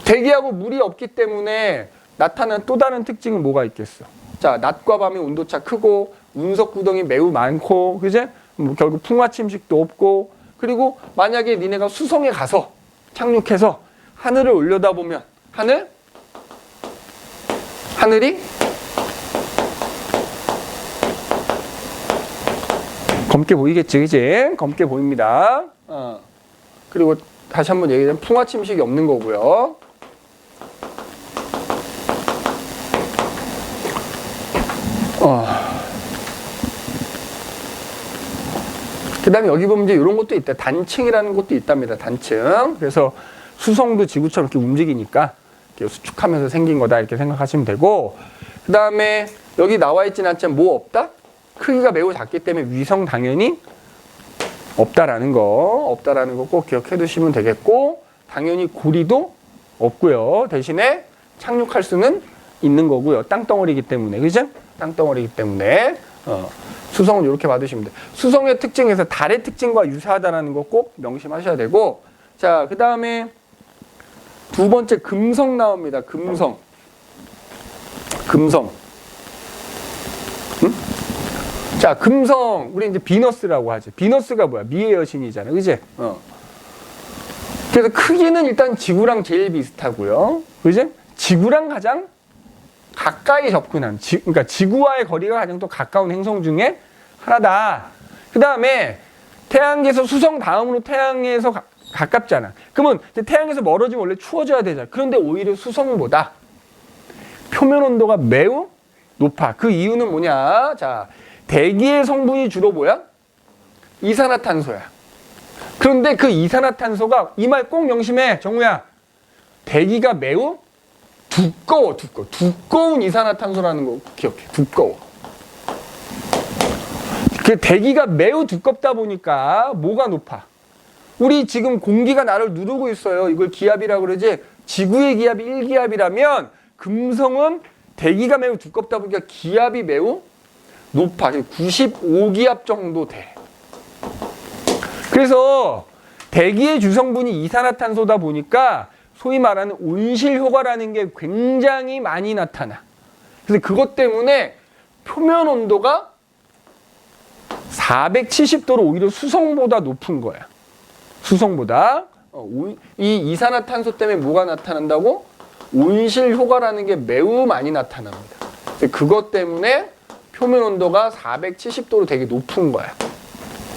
대기하고 물이 없기 때문에 나타나는 또 다른 특징은 뭐가 있겠어? 자, 낮과 밤의 온도차 크고 운석 구덩이 매우 많고, 그제? 뭐 결국 풍화 침식도 없고, 그리고 만약에 니네가 수성에 가서 착륙해서 하늘을 올려다보면 하늘이 검게 보이겠지, 그지? 검게 보입니다. 그리고 다시 한번 얘기하자면 풍화 침식이 없는 거고요. 그 다음에 여기 보면 이제 이런 것도 있다. 단층이라는 것도 있답니다. 단층. 그래서 수성도 지구처럼 이렇게 움직이니까 이렇게 수축하면서 생긴 거다 이렇게 생각하시면 되고, 그 다음에 여기 나와 있지는 않지만 뭐 없다? 크기가 매우 작기 때문에 위성 당연히 없다라는 거 꼭 기억해 두시면 되겠고, 당연히 고리도 없고요. 대신에 착륙할 수는 있는 거고요. 땅덩어리이기 때문에, 그죠? 땅덩어리이기 때문에 수성은 이렇게 받으시면 돼요. 수성의 특징에서 달의 특징과 유사하다는 거 꼭 명심하셔야 되고, 자, 그 다음에 두 번째 금성 나옵니다. 금성. 응? 자, 금성, 우리 이제 비너스라고 하죠. 비너스가 뭐야? 미의 여신이잖아. 그지? 그래서 크기는 일단 지구랑 제일 비슷하고요. 그지? 지구랑 가장 가까이 접근한, 그러니까 지구와의 거리가 가장 또 가까운 행성 중에 하나다. 그 다음에 태양계에서 수성 다음으로 태양에서 가깝잖아. 그러면 태양에서 멀어지면 원래 추워져야 되잖아. 그런데 오히려 수성보다 표면 온도가 매우 높아. 그 이유는 뭐냐? 자, 대기의 성분이 주로 뭐야? 이산화탄소야. 그런데 그 이산화탄소가, 이 말 꼭 명심해, 정우야. 대기가 매우 두꺼운 이산화탄소라는 거 기억해. 두꺼워. 그 대기가 매우 두껍다 보니까 뭐가 높아? 우리 지금 공기가 나를 누르고 있어요. 이걸 기압이라고 그러지. 지구의 기압이 1기압이라면 금성은 대기가 매우 두껍다 보니까 기압이 매우 높아. 95기압 정도 돼. 그래서 대기의 주성분이 이산화탄소다 보니까 소위 말하는 온실 효과라는 게 굉장히 많이 나타나. 그래서 그것 때문에 표면 온도가 470도로 오히려 수성보다 높은 거야. 수성보다. 이 이산화탄소 때문에 뭐가 나타난다고? 온실 효과라는 게 매우 많이 나타납니다. 그것 때문에 표면 온도가 470도로 되게 높은 거야.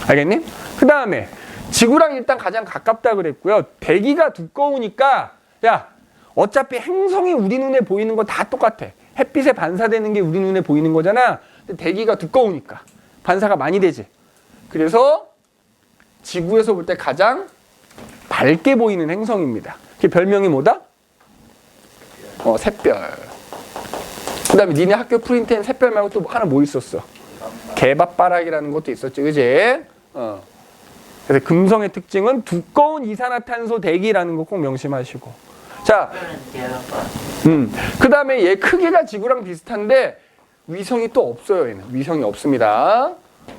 알겠니? 그 다음에 지구랑 일단 가장 가깝다 그랬고요. 대기가 두꺼우니까, 야, 어차피 행성이 우리 눈에 보이는 거 다 똑같아. 햇빛에 반사되는 게 우리 눈에 보이는 거잖아. 근데 대기가 두꺼우니까 반사가 많이 되지. 그래서 지구에서 볼 때 가장 밝게 보이는 행성입니다. 그 별명이 뭐다? 샛별. 그 다음에 니네 학교 프린트엔 샛별 말고 또 하나 뭐 있었어? 개밥바락이라는 것도 있었지, 그지? 그래서 금성의 특징은 두꺼운 이산화탄소 대기라는 거 꼭 명심하시고. 자, 그 다음에 얘 크기가 지구랑 비슷한데 위성이 또 없어요. 얘는 위성이 없습니다.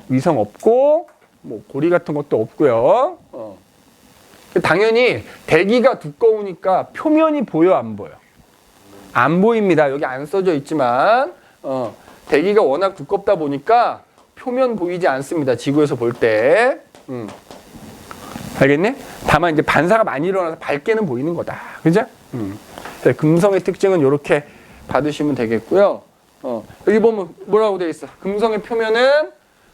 위성 없고 뭐 고리 같은 것도 없고요. 당연히 대기가 두꺼우니까 표면이 보여, 안 보여? 안 보입니다. 여기 안 써져 있지만 대기가 워낙 두껍다 보니까 표면 보이지 않습니다. 지구에서 볼 때. 알겠니? 다만 이제 반사가 많이 일어나서 밝게는 보이는 거다. 그죠? 금성의 특징은 이렇게 받으시면 되겠고요. 여기 보면 뭐라고 되어 있어? 금성의 표면은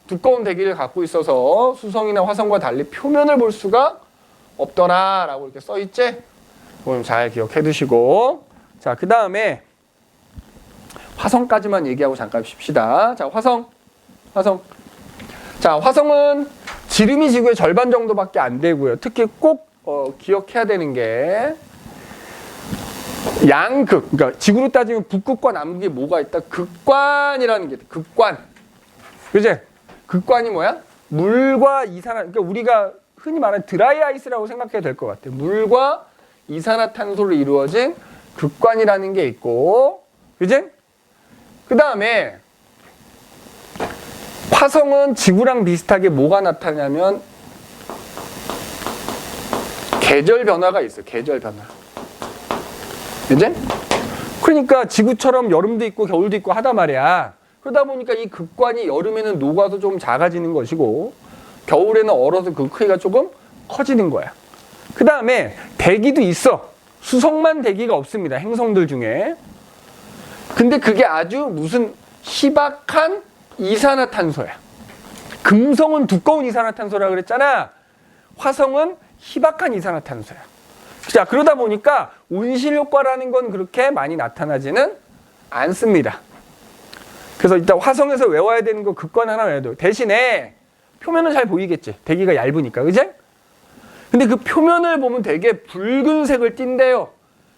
두꺼운 대기를 갖고 있어서 수성이나 화성과 달리 표면을 볼 수가 없더라 라고 이렇게 써 있지? 그걸 잘 기억해 두시고. 자, 그 다음에 화성까지만 얘기하고 잠깐 쉽시다. 자, 화성. 자, 화성은 지름이 지구의 절반 정도밖에 안 되고요. 특히 꼭 기억해야 되는 게 양극, 그러니까 지구로 따지면 북극과 남극에 뭐가 있다? 극관이라는 게 있다. 극관. 그지? 극관이 뭐야? 물과 이산화, 그러니까 우리가 흔히 말하는 드라이 아이스라고 생각해야 될 것 같아요. 물과 이산화탄소로 이루어진 극관이라는 게 있고, 그지? 그 다음에 화성은 지구랑 비슷하게 뭐가 나타나냐면 계절 변화가 있어요. 계절 변화. 그지? 그러니까 지구처럼 여름도 있고 겨울도 있고 하단 말이야. 그러다 보니까 이 극관이 여름에는 녹아서 좀 작아지는 것이고 겨울에는 얼어서 그 크기가 조금 커지는 거야. 그 다음에 대기도 있어. 수성만 대기가 없습니다. 행성들 중에. 근데 그게 아주 무슨 희박한 이산화탄소야. 금성은 두꺼운 이산화탄소라 그랬잖아. 화성은 희박한 이산화탄소야. 자, 그러다 보니까 온실 효과라는 건 그렇게 많이 나타나지는 않습니다. 그래서 일단 화성에서 외워야 되는 거 극관 하나 외워야 돼요. 대신에 표면은 잘 보이겠지. 대기가 얇으니까. 그지? 근데 그 표면을 보면 되게 붉은색을 띈대요.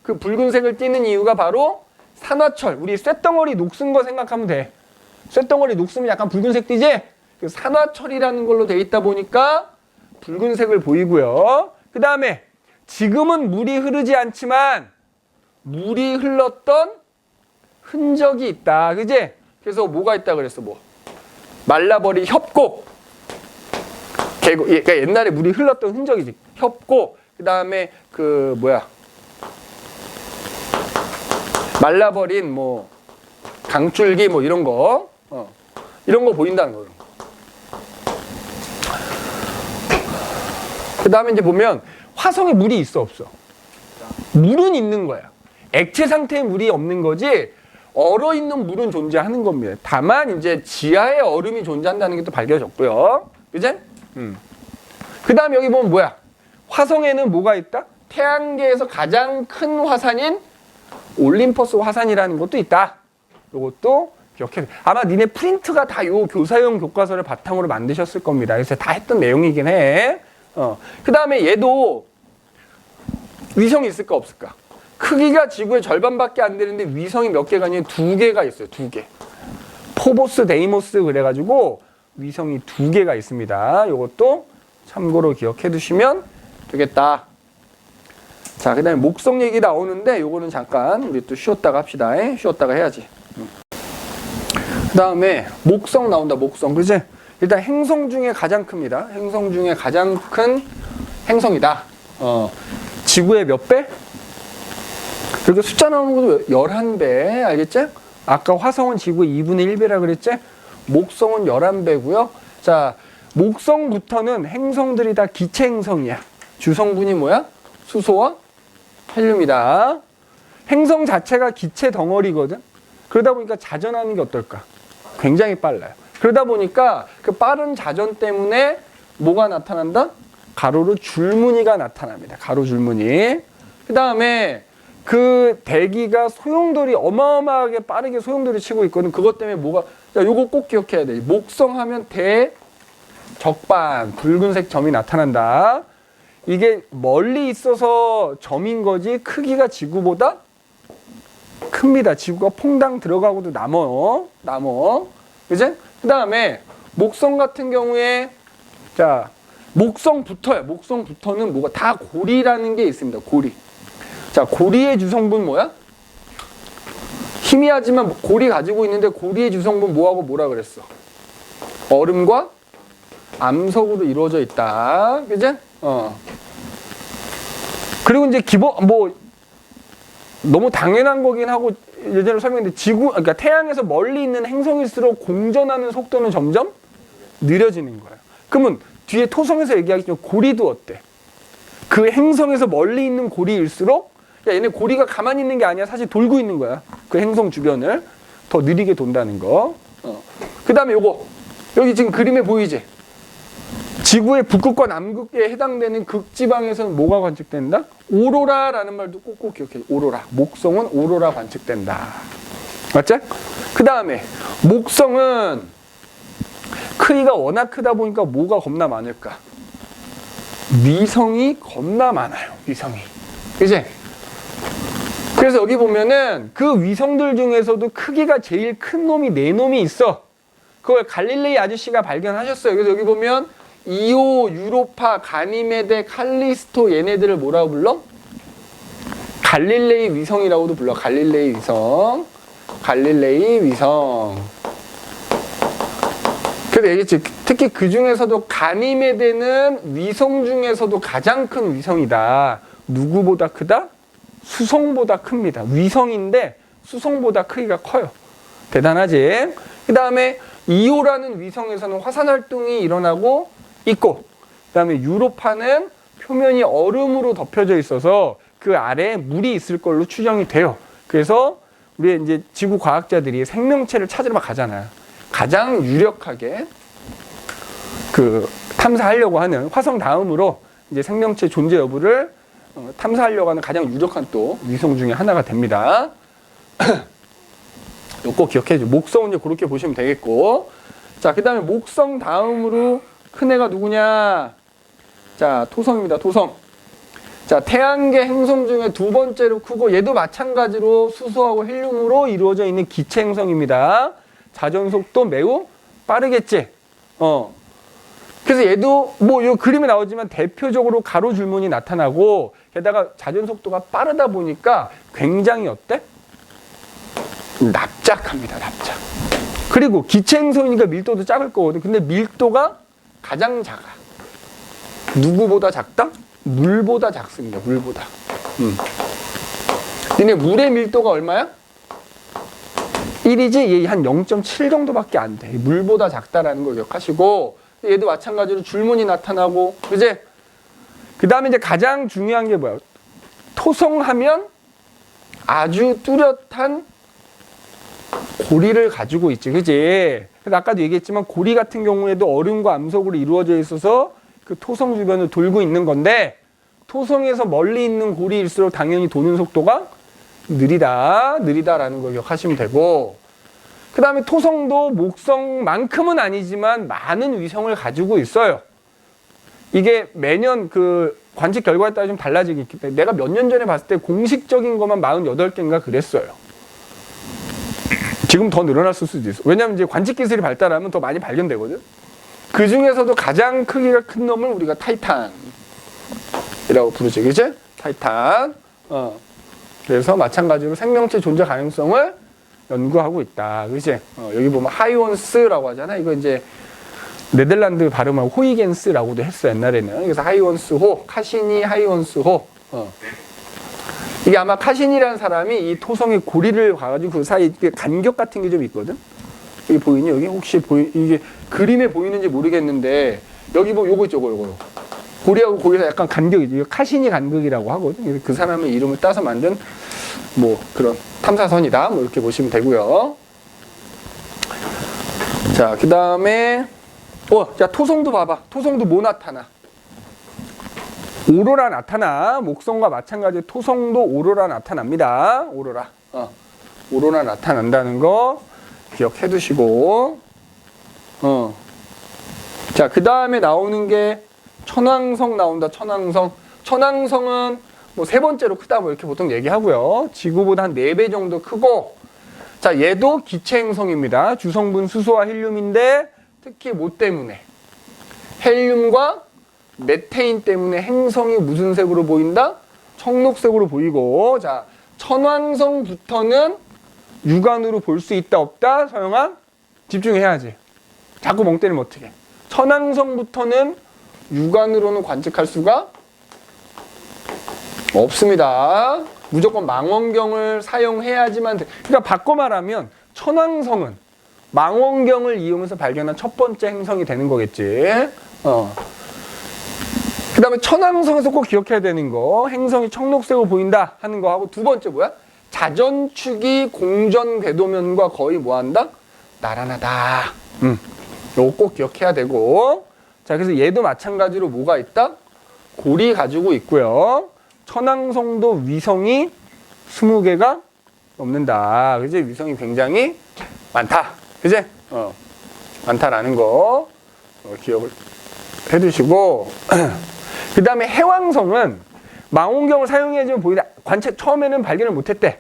그 붉은색을 띠는 이유가 바로 산화철. 우리 쇳덩어리 녹슨 거 생각하면 돼. 쇳덩어리 녹으면 약간 붉은색 띠지? 그 산화철이라는 걸로 돼 있다 보니까 붉은색을 보이고요. 그 다음에 지금은 물이 흐르지 않지만 물이 흘렀던 흔적이 있다. 그지? 그래서 뭐가 있다 그랬어? 뭐 말라버린 협곡. 계곡, 그러니까 옛날에 물이 흘렀던 흔적이지. 협곡. 그 다음에 그 뭐야? 말라버린 뭐 강줄기 뭐 이런 거, 이런 거 보인다는 거예요. 그 다음에 이제 보면 화성에 물이 있어 없어? 물은 있는 거야. 액체 상태의 물이 없는 거지 얼어 있는 물은 존재하는 겁니다. 다만 이제 지하에 얼음이 존재한다는 게 또 밝혀졌고요. 그제? 그 다음에 여기 보면 뭐야? 화성에는 뭐가 있다? 태양계에서 가장 큰 화산인 올림퍼스 화산이라는 것도 있다. 이것도 기억해. 아마 니네 프린트가 다 요 교사용 교과서를 바탕으로 만드셨을 겁니다. 그래서 다 했던 내용이긴 해. 그 다음에 얘도 위성이 있을까 없을까? 크기가 지구의 절반밖에 안 되는데 위성이 몇 개가 아니라 2개가 있어요. 2개. 포보스, 데이모스 그래가지고 위성이 2개가 있습니다. 이것도 참고로 기억해 두시면 되겠다. 자, 그 다음에 목성 얘기 나오는데 요거는 잠깐 우리 또 쉬었다가 합시다. 쉬었다가 해야지. 그 다음에 목성 나온다. 목성. 그치? 일단 행성 중에 가장 큽니다. 행성 중에 가장 큰 행성이다. 지구의 몇 배? 그리고 숫자 나오는 것도 11배. 알겠지? 아까 화성은 지구의 2분의 1배라 그랬지? 목성은 11배고요. 자, 목성부터는 행성들이 다 기체 행성이야. 주성분이 뭐야? 수소와 헬륨이다. 행성 자체가 기체 덩어리거든. 그러다 보니까 자전하는 게 어떨까? 굉장히 빨라요. 그러다 보니까 그 빠른 자전 때문에 뭐가 나타난다? 가로로 줄무늬가 나타납니다. 가로 줄무늬. 그 다음에 그 대기가 소용돌이 어마어마하게 빠르게 소용돌이 치고 있거든. 그것 때문에 뭐가, 자, 요거 꼭 기억해야 돼. 목성 하면 대적반 붉은색 점이 나타난다. 이게 멀리 있어서 점인 거지 크기가 지구보다 큽니다. 지구가 퐁당 들어가고도 남어. 그지? 그 다음에 목성 같은 경우에 자, 목성부터는 뭐가 다 고리라는 게 있습니다. 고리. 자, 고리의 주성분 뭐야? 희미하지만 고리 가지고 있는데 고리의 주성분 뭐하고 뭐라 그랬어? 얼음과 암석으로 이루어져 있다. 그지? 그리고 이제 너무 당연한 거긴 하고 예전에 설명했는데 그러니까 태양에서 멀리 있는 행성일수록 공전하는 속도는 점점 느려지는 거예요. 그러면 뒤에 토성에서 얘기하겠지만 고리도 어때? 그 행성에서 멀리 있는 고리일수록 야, 얘네 고리가 가만히 있는 게 아니야. 사실 돌고 있는 거야. 그 행성 주변을 더 느리게 돈다는 거. 그 다음에 요거 여기 지금 그림에 보이지? 지구의 북극과 남극에 해당되는 극지방에서는 뭐가 관측된다? 오로라라는 말도 꼭꼭 기억해. 오로라. 목성은 오로라 관측된다. 맞지? 그 다음에 목성은 크기가 워낙 크다 보니까 뭐가 겁나 많을까? 위성이 겁나 많아요. 위성이. 그치? 그래서 여기 보면은 그 위성들 중에서도 크기가 제일 큰 놈이 4놈이 있어. 그걸 갈릴레이 아저씨가 발견하셨어요. 그래서 여기 보면 이오, 유로파, 가니메데, 칼리스토 얘네들을 뭐라고 불러? 갈릴레이 위성이라고도 불러. 갈릴레이 위성. 그래서 얘기했지. 특히 그 중에서도 가니메데는 위성 중에서도 가장 큰 위성이다. 누구보다 크다? 수성보다 큽니다. 위성인데 수성보다 크기가 커요. 대단하지? 그 다음에 이오라는 위성에서는 화산 활동이 일어나고 있고, 그 다음에 유로파는 표면이 얼음으로 덮여져 있어서 그 아래에 물이 있을 걸로 추정이 돼요. 그래서 우리 이제 지구 과학자들이 생명체를 찾으러 가잖아요. 가장 유력하게 그 탐사하려고 하는 화성 다음으로 이제 생명체 존재 여부를 탐사하려고 하는 가장 유력한 또 위성 중에 하나가 됩니다. 이거 기억해줘. 목성은 이제 그렇게 보시면 되겠고, 자, 그 다음에 목성 다음으로 큰 애가 누구냐? 자, 토성입니다. 토성. 자, 태양계 행성 중에 2번째로 크고 얘도 마찬가지로 수소하고 헬륨으로 이루어져 있는 기체 행성입니다. 자전 속도 매우 빠르겠지. 그래서 얘도 뭐 이 그림에 나오지만 대표적으로 가로 줄무늬 나타나고, 게다가 자전 속도가 빠르다 보니까 굉장히 어때? 납작합니다. 납작. 그리고 기체 행성이니까 밀도도 작을 거거든. 근데 밀도가 가장 작아. 누구보다 작다? 물보다 작습니다. 물보다. 근데 물의 밀도가 얼마야? 1이지? 얘 한 0.7 정도밖에 안 돼. 물보다 작다라는 걸 기억하시고, 얘도 마찬가지로 줄무늬 나타나고, 그지? 그 다음에 이제 가장 중요한 게 뭐야? 토성하면 아주 뚜렷한 고리를 가지고 있지, 그지? 그래서 아까도 얘기했지만 고리 같은 경우에도 얼음과 암석으로 이루어져 있어서 그 토성 주변을 돌고 있는 건데, 토성에서 멀리 있는 고리일수록 당연히 도는 속도가 느리다라는 걸 기억하시면 되고, 그 다음에 토성도 목성만큼은 아니지만 많은 위성을 가지고 있어요. 이게 매년 그 관측 결과에 따라 좀 달라지기 때문에 내가 몇 년 전에 봤을 때 공식적인 것만 48개인가 그랬어요. 지금 더 늘어났을 수도 있어. 왜냐하면 이제 관측 기술이 발달하면 더 많이 발견되거든. 그 중에서도 가장 크기가 큰 놈을 우리가 타이탄이라고 부르죠, 그치? 타이탄. 그래서 마찬가지로 생명체 존재 가능성을 연구하고 있다, 그치? 여기 보면 하이온스라고 하잖아. 이거 이제 네덜란드 발음하고 호이겐스라고도 했어, 옛날에는. 그래서 하이온스호, 카시니 하이온스호. 이게 아마 카신이라는 사람이 이 토성의 고리를 가가지고 그 사이 간격 같은 게 좀 있거든. 여기 보이니? 여기 혹시 이게 그림에 보이는지 모르겠는데 여기 뭐 요거 있죠, 요거. 고리하고 고리가 약간 간격이 이거 카신이 간격이라고 하거든. 그래서 그 사람의 이름을 따서 만든 뭐 그런 탐사선이다. 뭐 이렇게 보시면 되고요. 자, 그 다음에 자 토성도 봐봐. 토성도 뭐 나타나? 오로라 나타나. 목성과 마찬가지로 토성도 오로라 나타납니다. 오로라 나타난다는 거 기억해 두시고, 자, 그 다음에 나오는 게 천왕성 나온다. 천왕성은 뭐 세 번째로 크다 뭐 이렇게 보통 얘기하고요. 지구보다 한 4배 정도 크고, 자, 얘도 기체 행성입니다. 주성분 수소와 헬륨인데 특히 뭐 때문에? 헬륨과 메테인 때문에 행성이 무슨 색으로 보인다? 청록색으로 보이고, 자, 천왕성부터는 육안으로 볼 수 있다 없다? 서영아? 집중해야지. 자꾸 멍 때리면 어떡해. 천왕성부터는 육안으로는 관측할 수가 없습니다. 무조건 망원경을 사용해야지만 돼. 그러니까 바꿔 말하면 천왕성은 망원경을 이용해서 발견한 첫 번째 행성이 되는 거겠지. 그 다음에 천왕성에서 꼭 기억해야 되는 거, 행성이 청록색으로 보인다 하는 거 하고, 두 번째 뭐야? 자전축이 공전 궤도면과 거의 뭐한다? 나란하다. 요거 꼭 기억해야 되고, 자, 그래서 얘도 마찬가지로 뭐가 있다? 고리 가지고 있고요. 천왕성도 위성이 20개가 넘는다. 그지? 위성이 굉장히 많다. 그지? 많다라는 거 기억을 해두시고, 그 다음에 해왕성은 망원경을 사용해야지만 보이다. 관측 처음에는 발견을 못했대.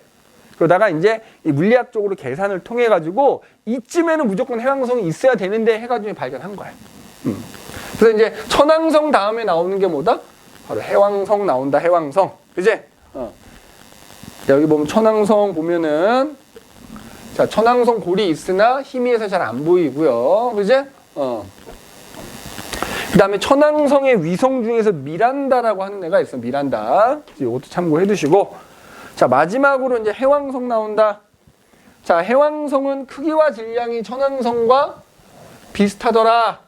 그러다가 이제 이 물리학적으로 계산을 통해 가지고 이쯤에는 무조건 해왕성이 있어야 되는데 해가지고 발견한 거야. 그래서 이제 천왕성 다음에 나오는 게 뭐다? 바로 해왕성 나온다. 해왕성, 그지? 여기 보면 천왕성 보면은, 자, 천왕성 골이 있으나 희미해서 잘 안 보이고요, 그지? 그 다음에 천왕성의 위성 중에서 미란다라고 하는 애가 있어. 미란다. 이것도 참고해 두시고, 자, 마지막으로 이제 해왕성 나온다. 자, 해왕성은 크기와 질량이 천왕성과 비슷하더라.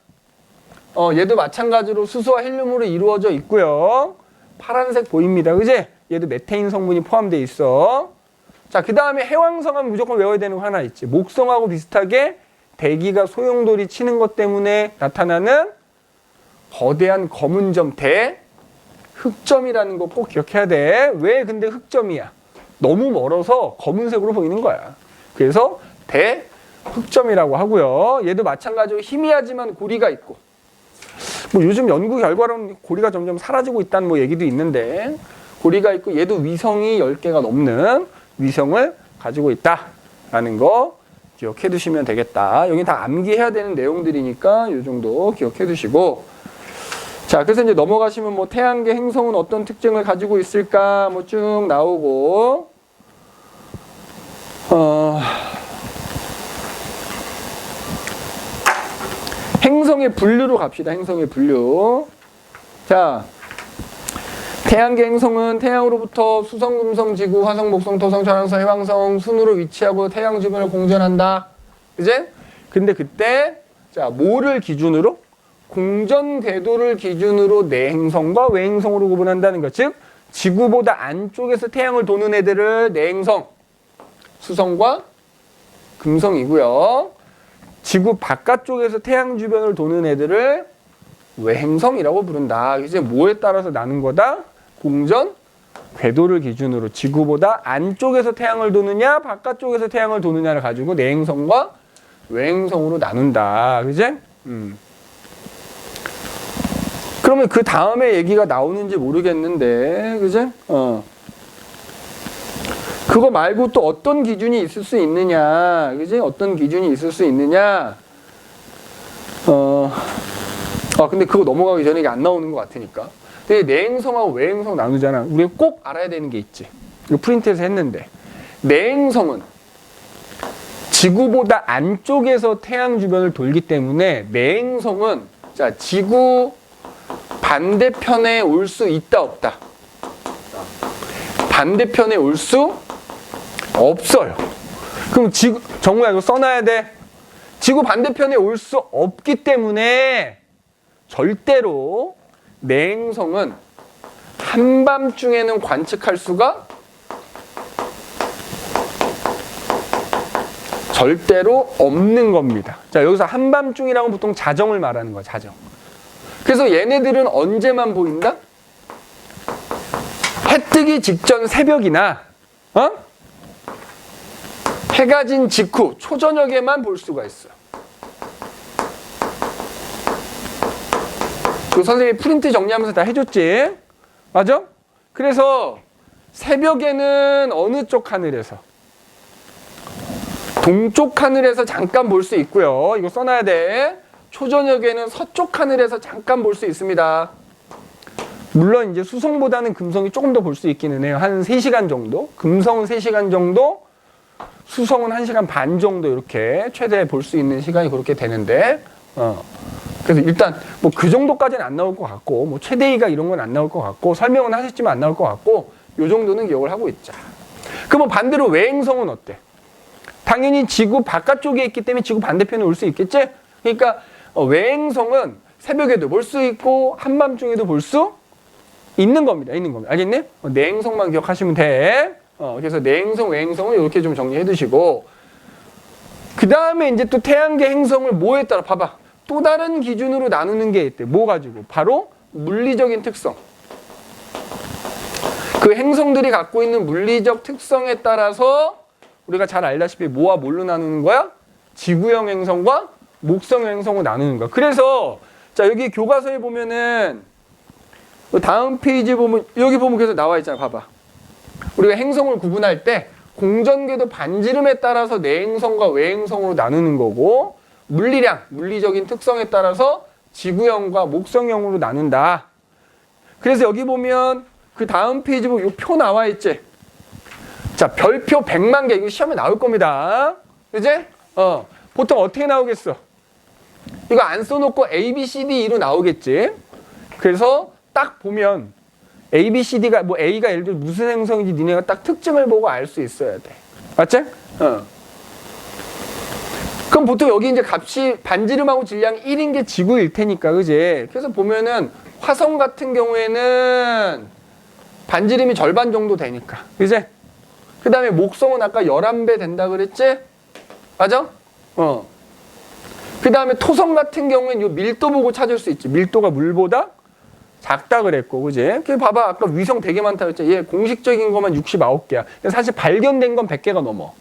얘도 마찬가지로 수소와 헬륨으로 이루어져 있고요. 파란색 보입니다, 그지? 얘도 메테인 성분이 포함되어 있어. 자, 그 다음에 해왕성 하면 무조건 외워야 되는 거 하나 있지. 목성하고 비슷하게 대기가 소용돌이 치는 것 때문에 나타나는 거대한 검은 점, 흑점이라는 거 꼭 기억해야 돼. 왜 근데 흑점이야? 너무 멀어서 검은색으로 보이는 거야. 그래서 흑점이라고 하고요. 얘도 마찬가지로 희미하지만 고리가 있고, 뭐 요즘 연구 결과로는 고리가 점점 사라지고 있다는 뭐 얘기도 있는데, 고리가 있고 얘도 위성이 10개가 넘는 위성을 가지고 있다라는 거 기억해 두시면 되겠다. 여기 다 암기해야 되는 내용들이니까 이 정도 기억해 두시고, 자, 그래서 이제 넘어가시면 뭐 태양계 행성은 어떤 특징을 가지고 있을까 뭐 쭉 행성의 분류로 갑시다. 행성의 분류. 자, 태양계 행성은 태양으로부터 수성, 금성, 지구, 화성, 목성, 토성, 천왕성, 해왕성 순으로 위치하고 태양 주변을 공전한다. 그제? 근데 그때 자, 뭐를 기준으로? 공전 궤도를 기준으로 내행성과 외행성으로 구분한다는 것. 즉 지구보다 안쪽에서 태양을 도는 애들을 내행성, 수성과 금성이고요. 지구 바깥쪽에서 태양 주변을 도는 애들을 외행성이라고 부른다. 이제 뭐에 따라서 나눈 거다? 공전 궤도를 기준으로 지구보다 안쪽에서 태양을 도느냐 바깥쪽에서 태양을 도느냐를 가지고 내행성과 외행성으로 나눈다. 그제? 그러면 그 다음에 얘기가 나오는지 모르겠는데, 그제? 그거 말고 또 어떤 기준이 있을 수 있느냐, 그지? 어떤 기준이 있을 수 있느냐? 근데 그거 넘어가기 전에 이게 안 나오는 것 같으니까. 근데 내행성하고 외행성 나누잖아. 우리가 꼭 알아야 되는 게 있지. 이거 프린트해서 했는데. 내행성은 지구보다 안쪽에서 태양 주변을 돌기 때문에 내행성은 자, 지구 반대편에 올 수 있다, 없다? 반대편에 올 수 없어요. 그럼 지구, 정우야 이거 써놔야 돼. 지구 반대편에 올 수 없기 때문에 절대로 내행성은 한밤중에는 관측할 수가 절대로 없는 겁니다. 자, 여기서 한밤중이라고 보통 자정을 말하는 거야, 자정. 그래서 얘네들은 언제만 보인다? 해 뜨기 직전 새벽이나 해가 진 직후 초저녁에만 볼 수가 있어요. 그 선생님이 프린트 정리하면서 다 해줬지? 맞아? 그래서 새벽에는 어느 쪽 하늘에서? 동쪽 하늘에서 잠깐 볼 수 있고요. 이거 써놔야 돼. 초저녁에는 서쪽 하늘에서 잠깐 볼 수 있습니다. 물론 이제 수성보다는 금성이 조금 더 볼 수 있기는 해요. 한 3시간 정도. 금성은 3시간 정도, 수성은 1시간 반 정도 이렇게 최대 볼 수 있는 시간이 그렇게 되는데, 그래서 일단 뭐 그 정도까지는 안 나올 것 같고, 뭐 최대위가 이런 건 안 나올 것 같고, 설명은 하셨지만 안 나올 것 같고, 요 정도는 기억을 하고 있자. 그럼 반대로 외행성은 어때? 당연히 지구 바깥쪽에 있기 때문에 지구 반대편에 올 수 있겠지? 그러니까 외행성은 새벽에도 볼 수 있고 한밤중에도 볼 수 있는 겁니다. 있는 겁니다. 알겠니? 내행성만 기억하시면 돼. 그래서 내행성, 외행성을 이렇게 좀 정리해 두시고, 그 다음에 이제 또 태양계 행성을 뭐에 따라 봐봐. 또 다른 기준으로 나누는 게 있대. 뭐 가지고? 바로 물리적인 특성. 그 행성들이 갖고 있는 물리적 특성에 따라서 우리가 잘 알다시피 뭐와 뭘로 나누는 거야? 지구형 행성과 목성형 행성으로 나누는 거야. 그래서 자, 여기 교과서에 보면은 다음 페이지 보면 여기 보면 계속 나와 있잖아. 봐봐. 우리가 행성을 구분할 때 공전궤도 반지름에 따라서 내행성과 외행성으로 나누는 거고, 물리량, 물리적인 특성에 따라서 지구형과 목성형으로 나눈다. 그래서 여기 보면 그 다음 페이지 보면 이 표 나와 있지. 자, 별표 100만 개. 이거 시험에 나올 겁니다. 그지? 보통 어떻게 나오겠어? 이거 안 써놓고 A, B, C, D, E로 나오겠지. 그래서 딱 보면 A, B, C, D가 뭐 A가 예를 들어 무슨 행성인지 니네가 딱 특징을 보고 알 수 있어야 돼. 맞지? 그럼 보통 여기 이제 값이 반지름하고 질량 1인 게 지구일 테니까, 그지? 그래서 보면은 화성 같은 경우에는 반지름이 절반 정도 되니까, 그지? 그 다음에 목성은 아까 11배 된다 그랬지? 맞아? 그 다음에 토성 같은 경우에는 요 밀도 보고 찾을 수 있지. 밀도가 물보다 작다 그랬고, 그지? 그 봐봐. 아까 위성 되게 많다 그랬지? 얘 공식적인 것만 69개야. 사실 발견된 건 100개가 넘어.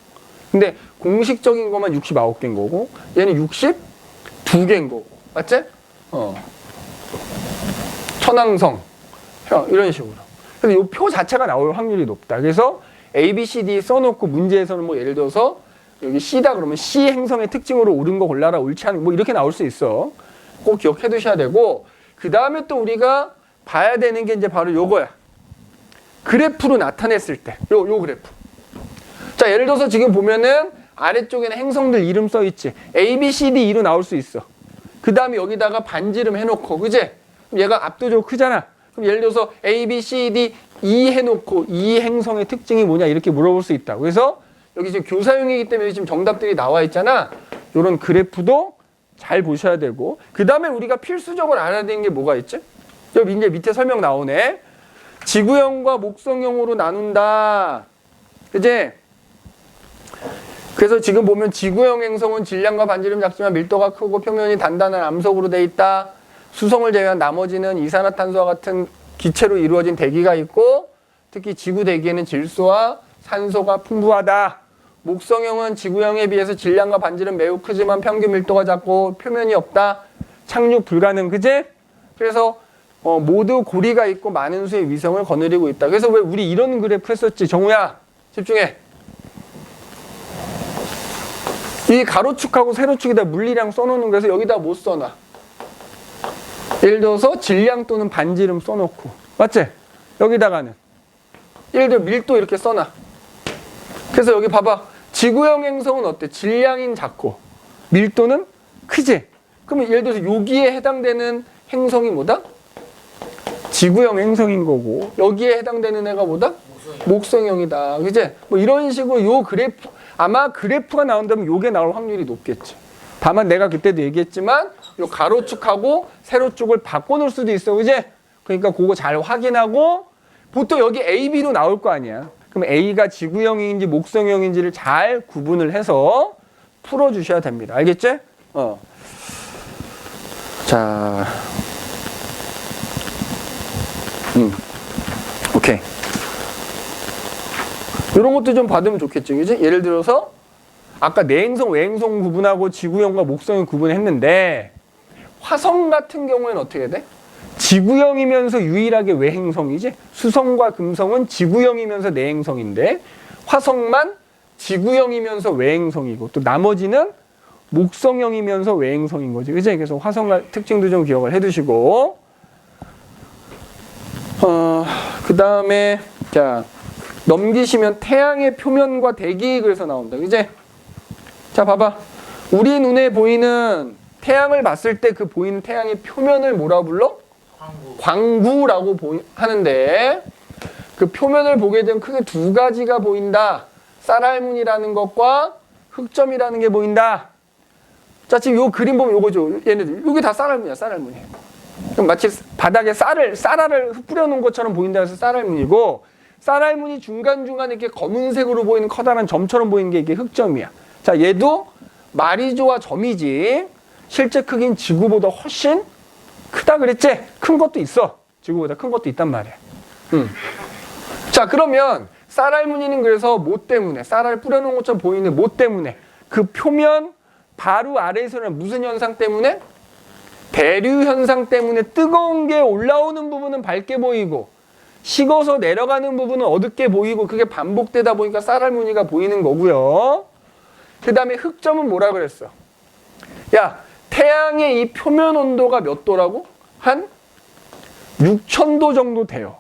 근데 공식적인 것만 69개인 거고, 얘는 62개인 거고. 맞지? 천왕성. 이런 식으로. 그래서 이 표 자체가 나올 확률이 높다. 그래서 A, B, C, D 써놓고 문제에서는 뭐 예를 들어서 여기 C다 그러면 C 행성의 특징으로 옳은 거 골라라, 옳지 않은 거 뭐 이렇게 나올 수 있어. 꼭 기억해 두셔야 되고, 그 다음에 또 우리가 봐야 되는 게 이제 바로 요거야. 그래프로 나타냈을 때. 요 그래프. 자, 예를 들어서 지금 보면은 아래쪽에는 행성들 이름 써 있지. A, B, C, D, E로 나올 수 있어. 그 다음에 여기다가 반지름 해놓고, 그지? 그럼 얘가 압도적으로 크잖아. 그럼 예를 들어서 A, B, C, D, E 해놓고 이 행성의 특징이 뭐냐 이렇게 물어볼 수 있다. 그래서 여기 지금 교사용이기 때문에 지금 정답들이 나와 있잖아. 이런 그래프도 잘 보셔야 되고, 그 다음에 우리가 필수적으로 알아야 되는 게 뭐가 있지? 여기 이제 밑에 설명 나오네. 지구형과 목성형으로 나눈다. 그지? 그래서 지금 보면 지구형 행성은 질량과 반지름 작지만 밀도가 크고 표면이 단단한 암석으로 돼 있다. 수성을 제외한 나머지는 이산화탄소와 같은 기체로 이루어진 대기가 있고, 특히 지구 대기에는 질소와 산소가 풍부하다. 목성형은 지구형에 비해서 질량과 반지름 매우 크지만 평균 밀도가 작고 표면이 없다. 착륙 불가능. 그지? 그래서 모두 고리가 있고 많은 수의 위성을 거느리고 있다. 그래서 왜 우리 이런 그래프 했었지? 정우야 집중해. 이 가로축하고 세로축에다 물리량 써놓는 거에서 여기다 못 써놔. 예를 들어서 질량 또는 반지름 써놓고, 맞지? 여기다가는 예를 들어 밀도 이렇게 써놔. 그래서 여기 봐봐. 지구형 행성은 어때? 질량인 작고 밀도는 크지? 그러면 예를 들어서 여기에 해당되는 행성이 뭐다? 지구형 행성인 거고, 여기에 해당되는 애가 뭐다? 목성형이다. 그지? 뭐 이런 식으로 요 그래프, 아마 그래프가 나온다면 요게 나올 확률이 높겠지. 다만 내가 그때도 얘기했지만 요 가로축하고 세로축을 바꿔놓을 수도 있어. 그지? 그러니까 그거 잘 확인하고, 보통 여기 A, B로 나올 거 아니야. 그럼 A가 지구형인지 목성형인지를 잘 구분을 해서 풀어주셔야 됩니다. 알겠지? 자, 오케이. 이런 것도 좀 받으면 좋겠죠, 그지? 예를 들어서 아까 내행성, 외행성 구분하고 지구형과 목성형 구분했는데, 화성 같은 경우에는 어떻게 돼? 지구형이면서 유일하게 외행성이지. 수성과 금성은 지구형이면서 내행성인데, 화성만 지구형이면서 외행성이고, 또 나머지는 목성형이면서 외행성인 거지. 그치? 그래서 화성 특징도 좀 기억을 해두시고, 그 다음에 자 넘기시면 태양의 표면과 대기 그래서 나온다. 그치? 자 봐봐. 우리 눈에 보이는 태양을 봤을 때 그 보이는 태양의 표면을 뭐라 불러? 광구라고 하는데, 그 표면을 보게 되면 크게 두 가지가 보인다. 쌀알문이라는 것과 흑점이라는 게 보인다. 자, 지금 요 그림 보면 요거죠. 얘네들. 요게 다 쌀알문이야, 쌀알문이. 그럼 마치 바닥에 쌀알을 뿌려 놓은 것처럼 보인다 해서 쌀알문이고, 쌀알문이 중간중간에 이렇게 검은색으로 보이는 커다란 점처럼 보이는 게 이게 흑점이야. 자, 얘도 마리조아 점이지. 실제 크기는 지구보다 훨씬 크다 그랬지? 큰 것도 있어. 지구보다 큰 것도 있단 말이야. 자, 그러면 쌀알무늬는 그래서 뭐 때문에? 쌀알 뿌려놓은 것처럼 보이는 뭐 때문에? 그 표면 바로 아래에서는 무슨 현상 때문에? 대류 현상 때문에 뜨거운 게 올라오는 부분은 밝게 보이고, 식어서 내려가는 부분은 어둡게 보이고, 그게 반복되다 보니까 쌀알무늬가 보이는 거고요. 그 다음에 흑점은 뭐라 그랬어? 야, 태양의 이 표면 온도가 몇 도라고? 한 6,000도 정도 돼요.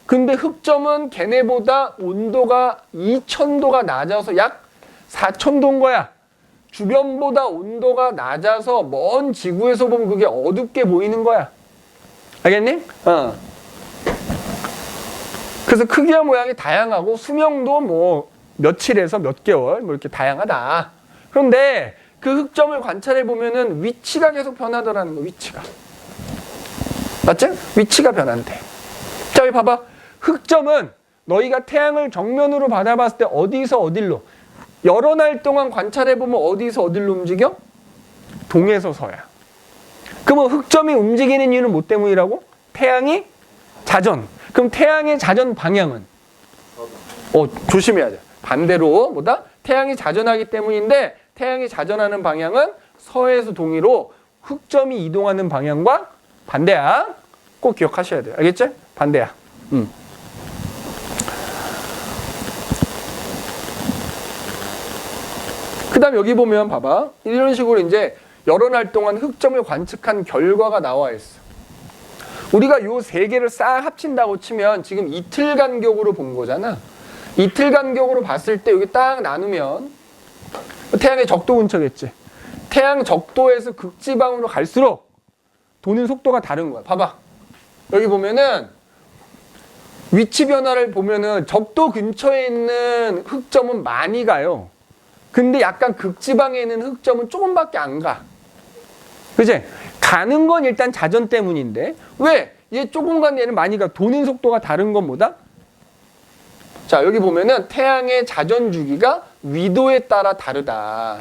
근데 흑점은 걔네보다 온도가 2,000도가 낮아서 약 4,000도인 거야. 주변보다 온도가 낮아서 먼 지구에서 보면 그게 어둡게 보이는 거야. 알겠니? 그래서 크기와 모양이 다양하고 수명도 뭐 며칠에서 몇 개월 뭐 이렇게 다양하다. 그런데 그 흑점을 관찰해 보면은 위치가 계속 변하더라는 거. 위치가 맞지? 위치가 변한대. 자, 여기 봐봐. 흑점은 너희가 태양을 정면으로 받아봤을 때 어디서 어딜로, 여러 날 동안 관찰해 보면 어디서 어딜로 움직여? 동에서 서야. 그러면 흑점이 움직이는 이유는 뭐 때문이라고? 태양이 자전. 그럼 태양의 자전 방향은? 조심해야 돼. 반대로 뭐다? 태양이 자전하기 때문인데, 태양이 자전하는 방향은 서에서 동으로 흑점이 이동하는 방향과 반대야. 꼭 기억하셔야 돼요. 알겠지? 반대야. 그 다음 여기 보면 봐봐. 이런 식으로 이제 여러 날 동안 흑점을 관측한 결과가 나와 있어. 우리가 요 세 개를 싹 합친다고 치면 지금 이틀 간격으로 본 거잖아. 이틀 간격으로 봤을 때 여기 딱 나누면 태양의 적도 근처겠지. 태양 적도에서 극지방으로 갈수록 도는 속도가 다른 거야. 봐봐. 여기 보면은 위치 변화를 보면은 적도 근처에 있는 흑점은 많이 가요. 근데 약간 극지방에 있는 흑점은 조금밖에 안 가. 그치? 가는 건 일단 자전 때문인데 왜? 얘 조금 간 얘는 많이 가. 도는 속도가 다른 건 뭐다? 자, 여기 보면은 태양의 자전 주기가 위도에 따라 다르다.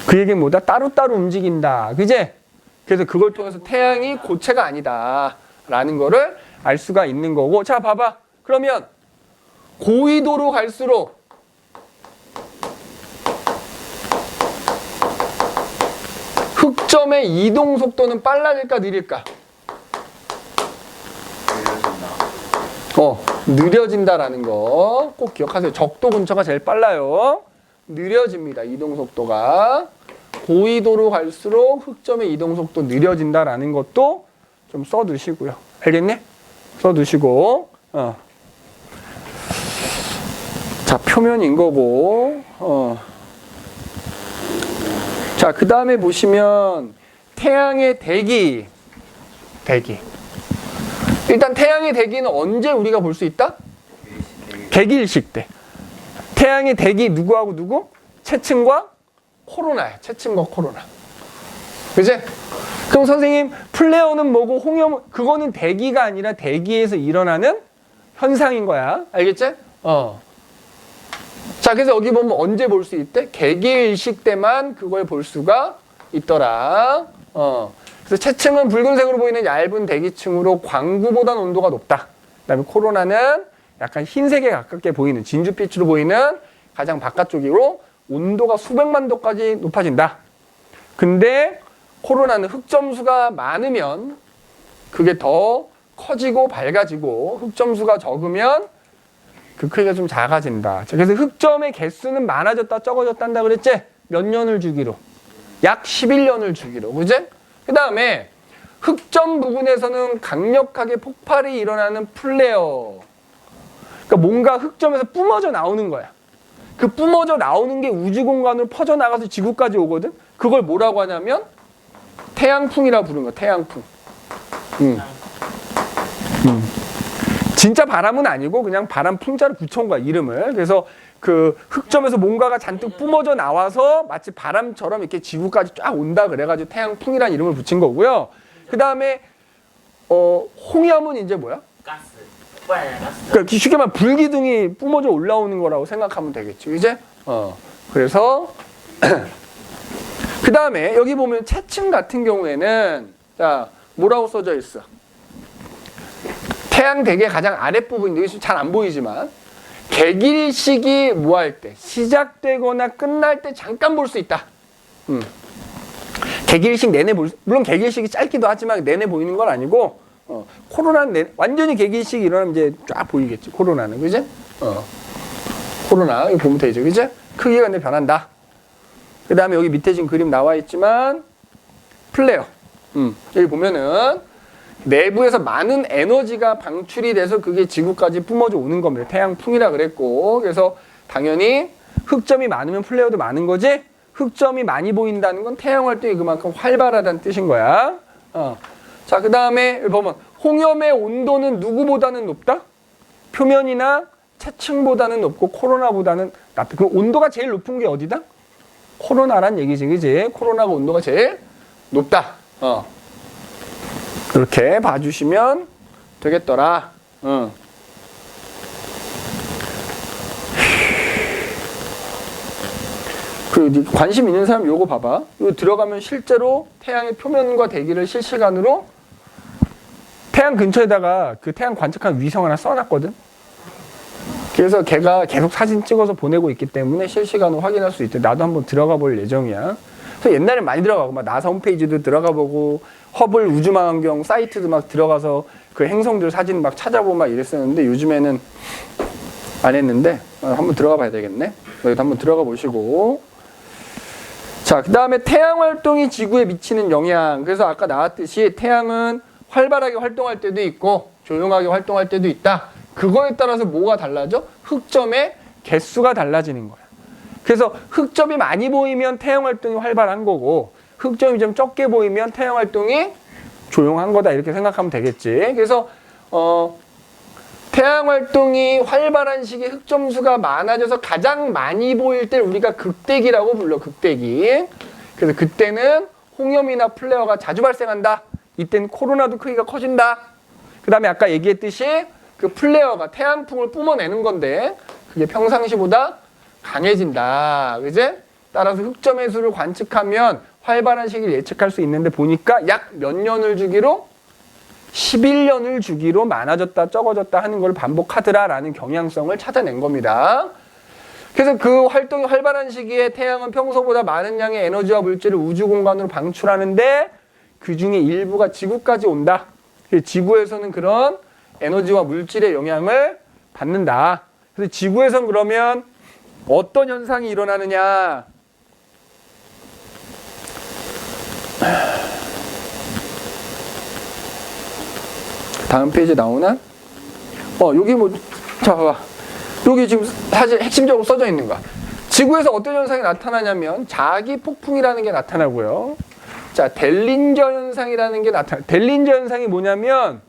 그 얘기는 뭐다? 따로따로 움직인다. 그지? 그래서 그걸 통해서 태양이 고체가 아니다. 라는 거를 알 수가 있는 거고. 자, 봐봐. 그러면 고위도로 갈수록 흑점의 이동 속도는 빨라질까 느릴까? 느려진다라는 거 꼭 기억하세요. 적도 근처가 제일 빨라요. 느려집니다. 이동 속도가. 고위도로 갈수록 흑점의 이동 속도 느려진다라는 것도 좀 써두시고요. 알겠니? 써두시고. 자, 표면인 거고. 자, 그 다음에 보시면 태양의 대기. 일단 태양의 대기는 언제 우리가 볼 수 있다? 개기일식 때. 태양의 대기 누구하고 누구? 채층과 코로나야. 채층과 코로나. 그치? 그럼 선생님 플레어는 뭐고 홍염은 그거는 대기가 아니라 대기에서 일어나는 현상인 거야. 알겠지? 자, 그래서 여기 보면 언제 볼 수 있대? 개기일식 때만 그걸 볼 수가 있더라. 그래서 채층은 붉은색으로 보이는 얇은 대기층으로 광구보다는 온도가 높다. 그다음에 코로나는 약간 흰색에 가깝게 보이는 진주빛으로 보이는 가장 바깥쪽으로 온도가 수백만 도까지 높아진다. 근데 코로나는 흑점수가 많으면 그게 더 커지고 밝아지고 흑점수가 적으면 그 크기가 좀 작아진다. 그래서 흑점의 개수는 많아졌다 적어졌다 한다 그랬지? 몇 년을 주기로? 약 11년을 주기로. 그지? 그 다음에 흑점 부분에서는 강력하게 폭발이 일어나는 플레어. 그러니까 뭔가 흑점에서 뿜어져 나오는 거야. 그 뿜어져 나오는 게 우주 공간으로 퍼져나가서 지구까지 오거든? 그걸 뭐라고 하냐면 태양풍이라고 부르는 거야. 태양풍. 진짜 바람은 아니고 그냥 바람 풍자를 붙여온 거야. 이름을. 그래서 그 흑점에서 뭔가가 잔뜩 뿜어져 나와서 마치 바람처럼 이렇게 지구까지 쫙 온다 그래가지고 태양풍이라는 이름을 붙인 거고요. 그 다음에 홍염은 이제 뭐야? 가스. 폭발이야, 가스. 그러니까 쉽게 말하면 불기둥이 뿜어져 올라오는 거라고 생각하면 되겠지. 이제 그래서 그 다음에 여기 보면 채층 같은 경우에는 자 뭐라고 써져 있어? 태양 대기의 가장 아랫부분인데 여기 잘 안 보이지만 개기일식이 뭐 할 때? 시작되거나 끝날 때 잠깐 볼 수 있다. 개기일식 내내 물론 개기일식이 짧기도 하지만 내내 보이는 건 아니고 코로나는 완전히 개기일식이 일어나면 이제 쫙 보이겠지. 코로나는 그지? 코로나 이거 보면 되죠. 그지? 크기가 근데 변한다. 그 다음에 여기 밑에 지금 그림 나와 있지만 플레어. 여기 보면은 내부에서 많은 에너지가 방출이 돼서 그게 지구까지 뿜어져 오는 겁니다. 태양풍이라 그랬고. 그래서 당연히 흑점이 많으면 플레어도 많은 거지. 흑점이 많이 보인다는 건 태양 활동이 그만큼 활발하다는 뜻인 거야. 자, 그 다음에 보면 홍염의 온도는 누구보다는 높다? 표면이나 채층보다는 높고 코로나보다는 낮다. 그럼 온도가 제일 높은 게 어디다? 코로나란 얘기지, 그지? 코로나가 온도가 제일 높다. 이렇게 봐주시면 되겠더라. 그리고 관심 있는 사람 요거 봐봐. 이거 들어가면 실제로 태양의 표면과 대기를 실시간으로 태양 근처에다가 그 태양 관측한 위성 하나 써놨거든. 그래서 걔가 계속 사진 찍어서 보내고 있기 때문에 실시간으로 확인할 수 있대. 나도 한번 들어가 볼 예정이야. 그래서 옛날에 많이 들어가고 막 나사 홈페이지도 들어가 보고 허블 우주망원경 사이트도 막 들어가서 그 행성들 사진 막 찾아보고 막 이랬었는데 요즘에는 안 했는데 한번 들어가 봐야 되겠네. 여기도 한번 들어가 보시고. 자, 그 다음에 태양 활동이 지구에 미치는 영향. 그래서 아까 나왔듯이 태양은 활발하게 활동할 때도 있고 조용하게 활동할 때도 있다. 그거에 따라서 뭐가 달라져? 흑점의 개수가 달라지는 거야. 그래서 흑점이 많이 보이면 태양 활동이 활발한 거고 흑점이 좀 적게 보이면 태양 활동이 조용한 거다 이렇게 생각하면 되겠지. 그래서 태양 활동이 활발한 시기에 흑점수가 많아져서 가장 많이 보일 때 우리가 극대기라고 불러. 극대기. 그래서 그때는 홍염이나 플레어가 자주 발생한다. 이때는 코로나도 크기가 커진다. 그 다음에 아까 얘기했듯이 그 플레어가 태양풍을 뿜어내는 건데 그게 평상시보다 강해진다. 그지? 따라서 흑점의 수를 관측하면 활발한 시기를 예측할 수 있는데 보니까 약 몇 년을 주기로 11년을 주기로 많아졌다 적어졌다 하는 걸 반복하더라라는 경향성을 찾아낸 겁니다. 그래서 그 활동이 활발한 시기에 태양은 평소보다 많은 양의 에너지와 물질을 우주 공간으로 방출하는데 그 중에 일부가 지구까지 온다. 지구에서는 그런 에너지와 물질의 영향을 받는다. 그래서 지구에선 그러면 어떤 현상이 일어나느냐? 다음 페이지 나오나? 여기 자, 봐봐. 여기 지금 사실 핵심적으로 써져 있는 거야. 지구에서 어떤 현상이 나타나냐면 자기 폭풍이라는 게 나타나고요. 자, 델린저 현상이라는 게 델린저 현상이 뭐냐면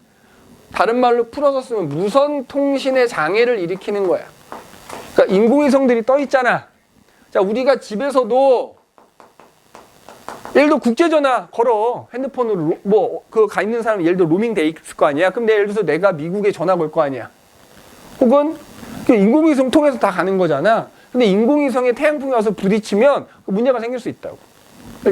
다른 말로 풀어서 쓰면 무선 통신의 장애를 일으키는 거야. 그러니까 인공위성들이 떠 있잖아. 자, 우리가 집에서도 예를 들어 국제전화 걸어. 핸드폰으로 가 있는 사람 예를 들어 로밍 돼 있을 거 아니야. 그럼 예를 들어서 내가 미국에 전화 걸 거 아니야. 혹은 인공위성 통해서 다 가는 거잖아. 근데 인공위성에 태양풍이 와서 부딪히면 문제가 생길 수 있다고.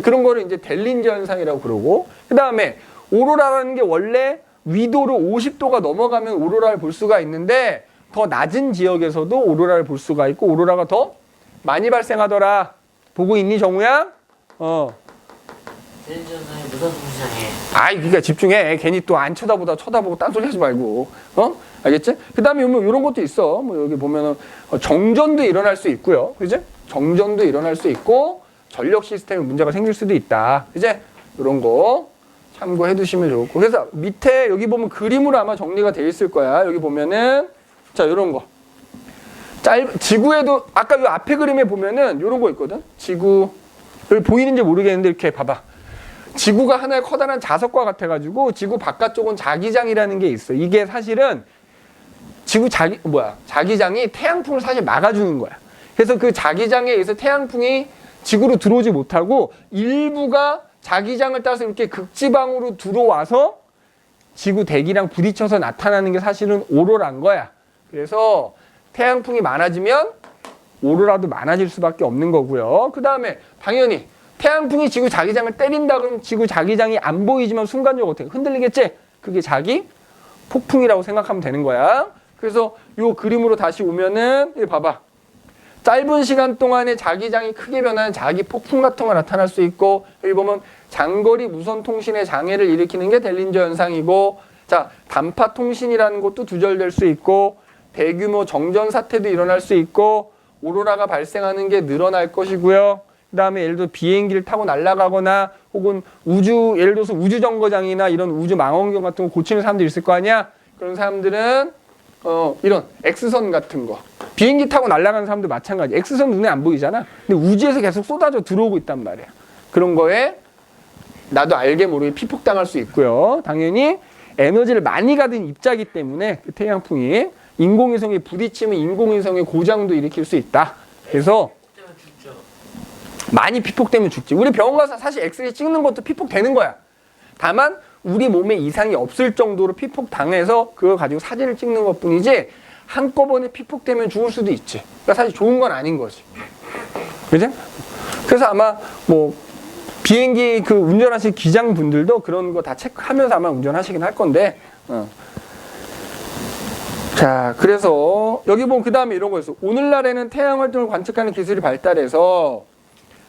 그런 거를 이제 델린저 현상이라고 그러고. 그다음에 오로라라는 게 원래 위도로 50도가 넘어가면 오로라를 볼 수가 있는데 더 낮은 지역에서도 오로라를 볼 수가 있고 오로라가 더 많이 발생하더라. 보고 있니, 정우야? 텔레전선의 무선 통신장애. 그러니까 집중해. 괜히 또 안 쳐다보고 딴소리 하지 말고. 알겠지? 그 다음에 이런 것도 있어. 여기 보면은 정전도 일어날 수 있고요. 그지? 정전도 일어날 수 있고 전력 시스템에 문제가 생길 수도 있다. 그지? 이런 거 참고해 두시면 좋고. 그래서 밑에 여기 보면 그림으로 아마 정리가 돼 있을 거야. 여기 보면은 자, 이런 거. 지구에도 아까 이 앞에 그림에 보면은 이런 거 있거든. 지구 여기 보이는지 모르겠는데 이렇게 봐봐. 지구가 하나의 커다란 자석과 같아가지고 지구 바깥쪽은 자기장이라는 게 있어. 이게 사실은 자기장이 태양풍을 사실 막아주는 거야. 그래서 그 자기장에 의해서 태양풍이 지구로 들어오지 못하고 일부가 자기장을 따라서 이렇게 극지방으로 들어와서 지구 대기랑 부딪혀서 나타나는 게 사실은 오로라인 거야. 그래서 태양풍이 많아지면 오로라도 많아질 수밖에 없는 거고요. 그 다음에 당연히 태양풍이 지구 자기장을 때린다 그러면 지구 자기장이 안 보이지만 순간적으로 어떻게 흔들리겠지? 그게 자기 폭풍이라고 생각하면 되는 거야. 그래서 이 그림으로 다시 오면은 여기 봐봐. 짧은 시간 동안에 자기장이 크게 변하는 자기 폭풍 같은 거 나타날 수 있고 여기 보면 장거리 무선 통신의 장애를 일으키는 게 델린저 현상이고 자, 단파 통신이라는 것도 두절될 수 있고 대규모 정전 사태도 일어날 수 있고 오로라가 발생하는 게 늘어날 것이고요. 그 다음에 예를 들어 비행기를 타고 날아가거나 혹은 예를 들어서 우주정거장이나 이런 우주 망원경 같은 거 고치는 사람들이 있을 거 아니야? 그런 사람들은 이런 X선 같은 거 비행기 타고 날아가는 사람들 마찬가지. X선 눈에 안 보이잖아. 근데 우주에서 계속 쏟아져 들어오고 있단 말이야. 그런 거에 나도 알게 모르게 피폭당할 수 있고요. 당연히 에너지를 많이 가진 입자이기 때문에 그 태양풍이 인공위성에 부딪히면 인공위성의 고장도 일으킬 수 있다. 그래서 때문에 죽죠. 많이 피폭되면 죽지. 우리 병원 가서 사실 엑스레이 찍는 것도 피폭되는 거야. 다만 우리 몸에 이상이 없을 정도로 피폭당해서 그걸 가지고 사진을 찍는 것뿐이지 한꺼번에 피폭되면 죽을 수도 있지. 그러니까 사실 좋은 건 아닌 거지. 그지? 그래서 아마 비행기 운전하실 기장분들도 그런 거 다 체크하면서 아마 운전하시긴 할 건데. 자, 그래서 여기 보면 그 다음에 이런 거 있어. 오늘날에는 태양 활동을 관측하는 기술이 발달해서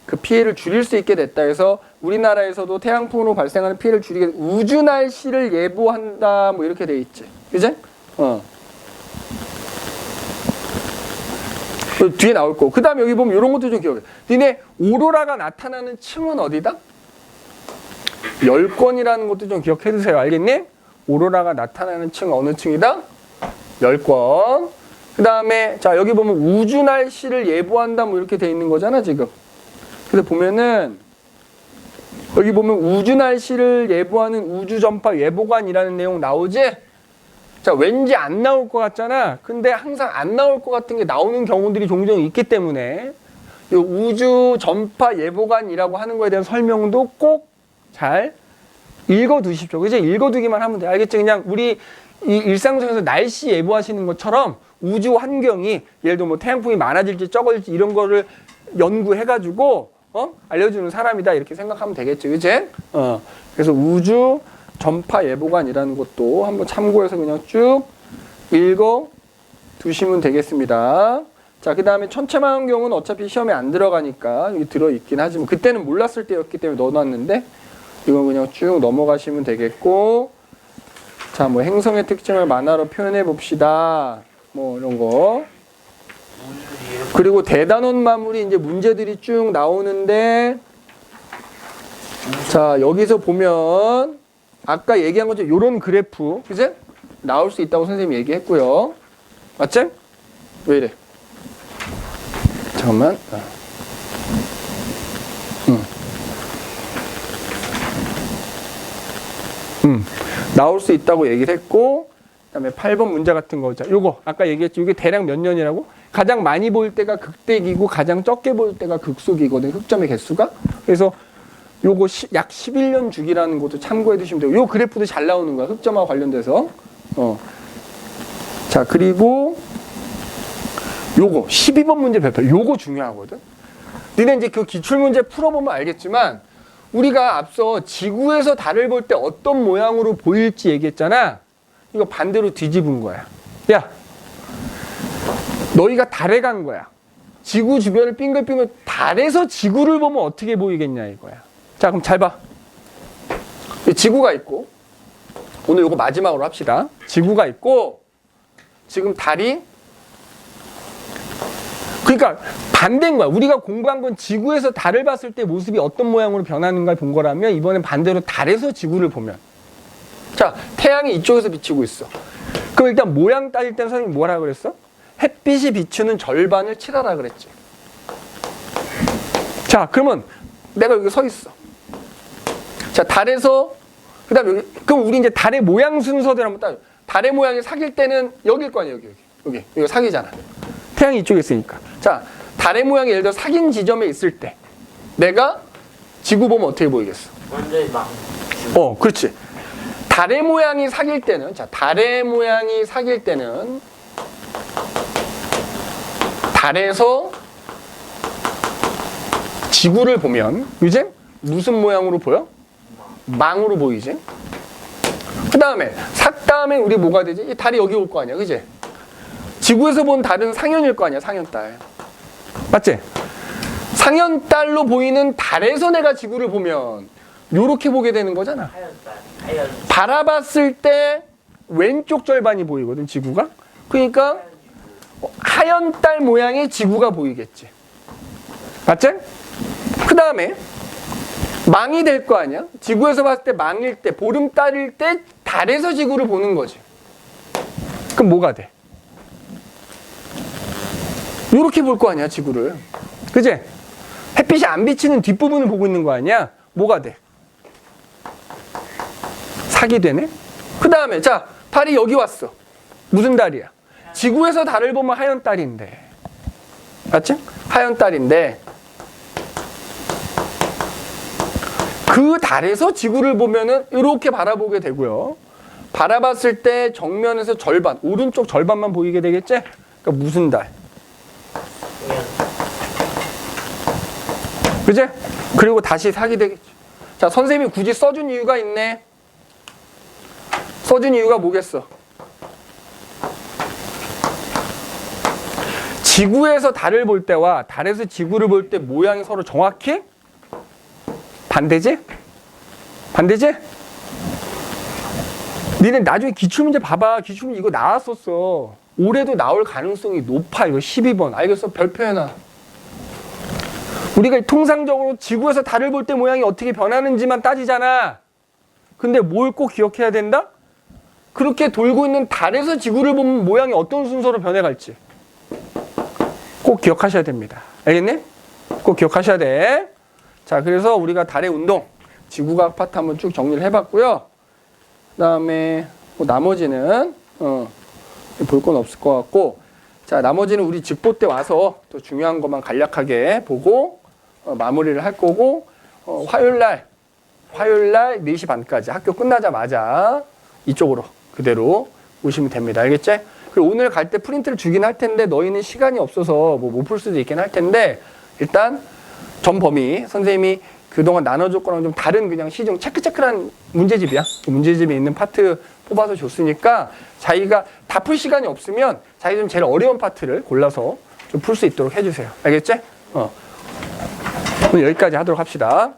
그 피해를 줄일 수 있게 됐다 해서 우리나라에서도 태양풍으로 발생하는 피해를 줄이게 우주 날씨를 예보한다 이렇게 돼 있지. 그지? 뒤에 나올 거. 그 다음에 여기 보면 이런 것도 좀 기억해. 니네 오로라가 나타나는 층은 어디다? 열권이라는 것도 좀 기억해 두세요. 알겠니? 오로라가 나타나는 층은 어느 층이다? 열권. 그 다음에 자 여기 보면 우주 날씨를 예보한다 뭐 이렇게 돼 있는 거잖아 지금. 그래서 보면은 여기 보면 우주 날씨를 예보하는 우주 전파 예보관이라는 내용 나오지? 자 왠지 안 나올 것 같잖아. 근데 항상 안 나올 것 같은 게 나오는 경우들이 종종 있기 때문에 이 우주 전파 예보관이라고 하는 거에 대한 설명도 꼭 잘 읽어두십시오. 그치? 읽어두기만 하면 돼. 알겠지? 그냥 우리 이 일상생활에서 날씨 예보하시는 것처럼 우주 환경이 예를 들어 뭐 태양풍이 많아질지 적어질지 이런 거를 연구해가지고 알려주는 사람이다 이렇게 생각하면 되겠죠. 그치? 그래서 우주 전파 예보관이라는 것도 한번 참고해서 그냥 쭉 읽어두시면 되겠습니다. 자, 그 다음에 천체망원경은 어차피 시험에 안 들어가니까 여기 들어있긴 하지만 그때는 몰랐을 때였기 때문에 넣어놨는데 이건 그냥 쭉 넘어가시면 되겠고 자, 뭐 행성의 특징을 만화로 표현해 봅시다. 뭐 이런 거. 그리고 대단원 마물이 이제 문제들이 쭉 나오는데 자, 여기서 보면 아까 얘기한 것처럼 요런 그래프, 그치? 나올 수 있다고 선생님이 얘기했고요. 맞지? 왜 이래? 잠깐만. 나올 수 있다고 얘기를 했고 그다음에 8번 문제 같은 거. 자, 요거 아까 얘기했죠. 이게 대략 몇 년이라고? 가장 많이 보일 때가 극대기고 가장 적게 보일 때가 극소기거든. 흑점의 개수가. 그래서 요거 약 11년 주기라는 것도 참고해 두시면 되고 요 그래프도 잘 나오는 거야. 흑점하고 관련돼서. 자, 그리고 요거 12번 문제 발표. 요거 중요하거든. 니네 이제 그 기출문제 풀어보면 알겠지만 우리가 앞서 지구에서 달을 볼 때 어떤 모양으로 보일지 얘기했잖아. 이거 반대로 뒤집은 거야. 야, 너희가 달에 간 거야. 지구 주변을 빙글빙글 달에서 지구를 보면 어떻게 보이겠냐 이거야. 자, 그럼 잘 봐. 지구가 있고 오늘 이거 마지막으로 합시다. 지구가 있고 지금 달이 그러니까 반대인 거야. 우리가 공부한 건 지구에서 달을 봤을 때 모습이 어떤 모양으로 변하는가를 본 거라면 이번엔 반대로 달에서 지구를 보면 자, 태양이 이쪽에서 비치고 있어. 그럼 일단 모양 따질 때는 선생님이 뭐라 그랬어? 햇빛이 비추는 절반을 칠하라 그랬지. 자, 그러면 내가 여기 서 있어. 자, 달에서 그다음에 여기, 그럼 우리 이제 달의 모양 순서대로 한번 따져. 달의 모양이 사귈 때는 여기일 거 아니야. 여기 사귀잖아. 태양이 이쪽에 있으니까. 자, 달의 모양이 예를 들어 사귄 지점에 있을 때 내가 지구 보면 어떻게 보이겠어? 완전히 막. 그렇지. 달의 모양이 사귈 때는 자, 달의 모양이 사귈 때는 달에서 지구를 보면 이제 무슨 모양으로 보여? 망으로 보이지. 그 다음에 삭다음에 우리 뭐가 되지? 이 달이 여기 올 거 아니야, 그지? 지구에서 본 달은 상현일 거 아니야, 상현달. 맞지? 상현달로 보이는 달에서 내가 지구를 보면 요렇게 보게 되는 거잖아. 바라봤을 때 왼쪽 절반이 보이거든, 지구가. 그러니까 하얀 달 모양의 지구가 보이겠지. 맞지? 그 다음에 망이 될 거 아니야? 지구에서 봤을 때 망일 때, 보름달일 때 달에서 지구를 보는 거지. 그럼 뭐가 돼? 이렇게 볼 거 아니야, 지구를. 그지? 햇빛이 안 비치는 뒷부분을 보고 있는 거 아니야? 뭐가 돼? 사기 되네? 그 다음에 자, 달이 여기 왔어. 무슨 달이야? 지구에서 달을 보면 하얀 달인데. 맞지? 하얀 달인데 그 달에서 지구를 보면은 이렇게 바라보게 되고요. 바라봤을 때 정면에서 절반, 오른쪽 절반만 보이게 되겠지? 그러니까 무슨 달? 그지? 그리고 다시 사기 되겠지. 자, 선생님이 굳이 써준 이유가 있네. 써준 이유가 뭐겠어? 지구에서 달을 볼 때와 달에서 지구를 볼 때 모양이 서로 정확히 반대지? 반대지? 니네 나중에 기출문제 봐봐. 기출문제 이거 나왔었어. 올해도 나올 가능성이 높아. 이거 12번. 알겠어? 별표 해놔. 우리가 통상적으로 지구에서 달을 볼 때 모양이 어떻게 변하는지만 따지잖아. 근데 뭘 꼭 기억해야 된다? 그렇게 돌고 있는 달에서 지구를 보면 모양이 어떤 순서로 변해갈지. 꼭 기억하셔야 됩니다. 알겠니? 꼭 기억하셔야 돼. 자, 그래서 우리가 달의 운동, 지구과학 파트 한번 쭉 정리를 해봤고요. 그 다음에 뭐 나머지는 볼 건 없을 것 같고, 자, 나머지는 우리 집보 때 와서 또 중요한 것만 간략하게 보고 마무리를 할 거고, 화요일날 4시 반까지 학교 끝나자마자 이쪽으로 그대로 오시면 됩니다. 알겠지? 그리고 오늘 갈 때 프린트를 주긴 할 텐데 너희는 시간이 없어서 뭐 못 풀 수도 있긴 할 텐데, 일단 전 범위 선생님이 그동안 나눠줄 거랑 좀 다른 그냥 시중 체크한 문제집이야. 그 문제집에 있는 파트 뽑아서 줬으니까 자기가 다 풀 시간이 없으면 자기 좀 제일 어려운 파트를 골라서 좀 풀 수 있도록 해주세요. 알겠지? 오늘 여기까지 하도록 합시다.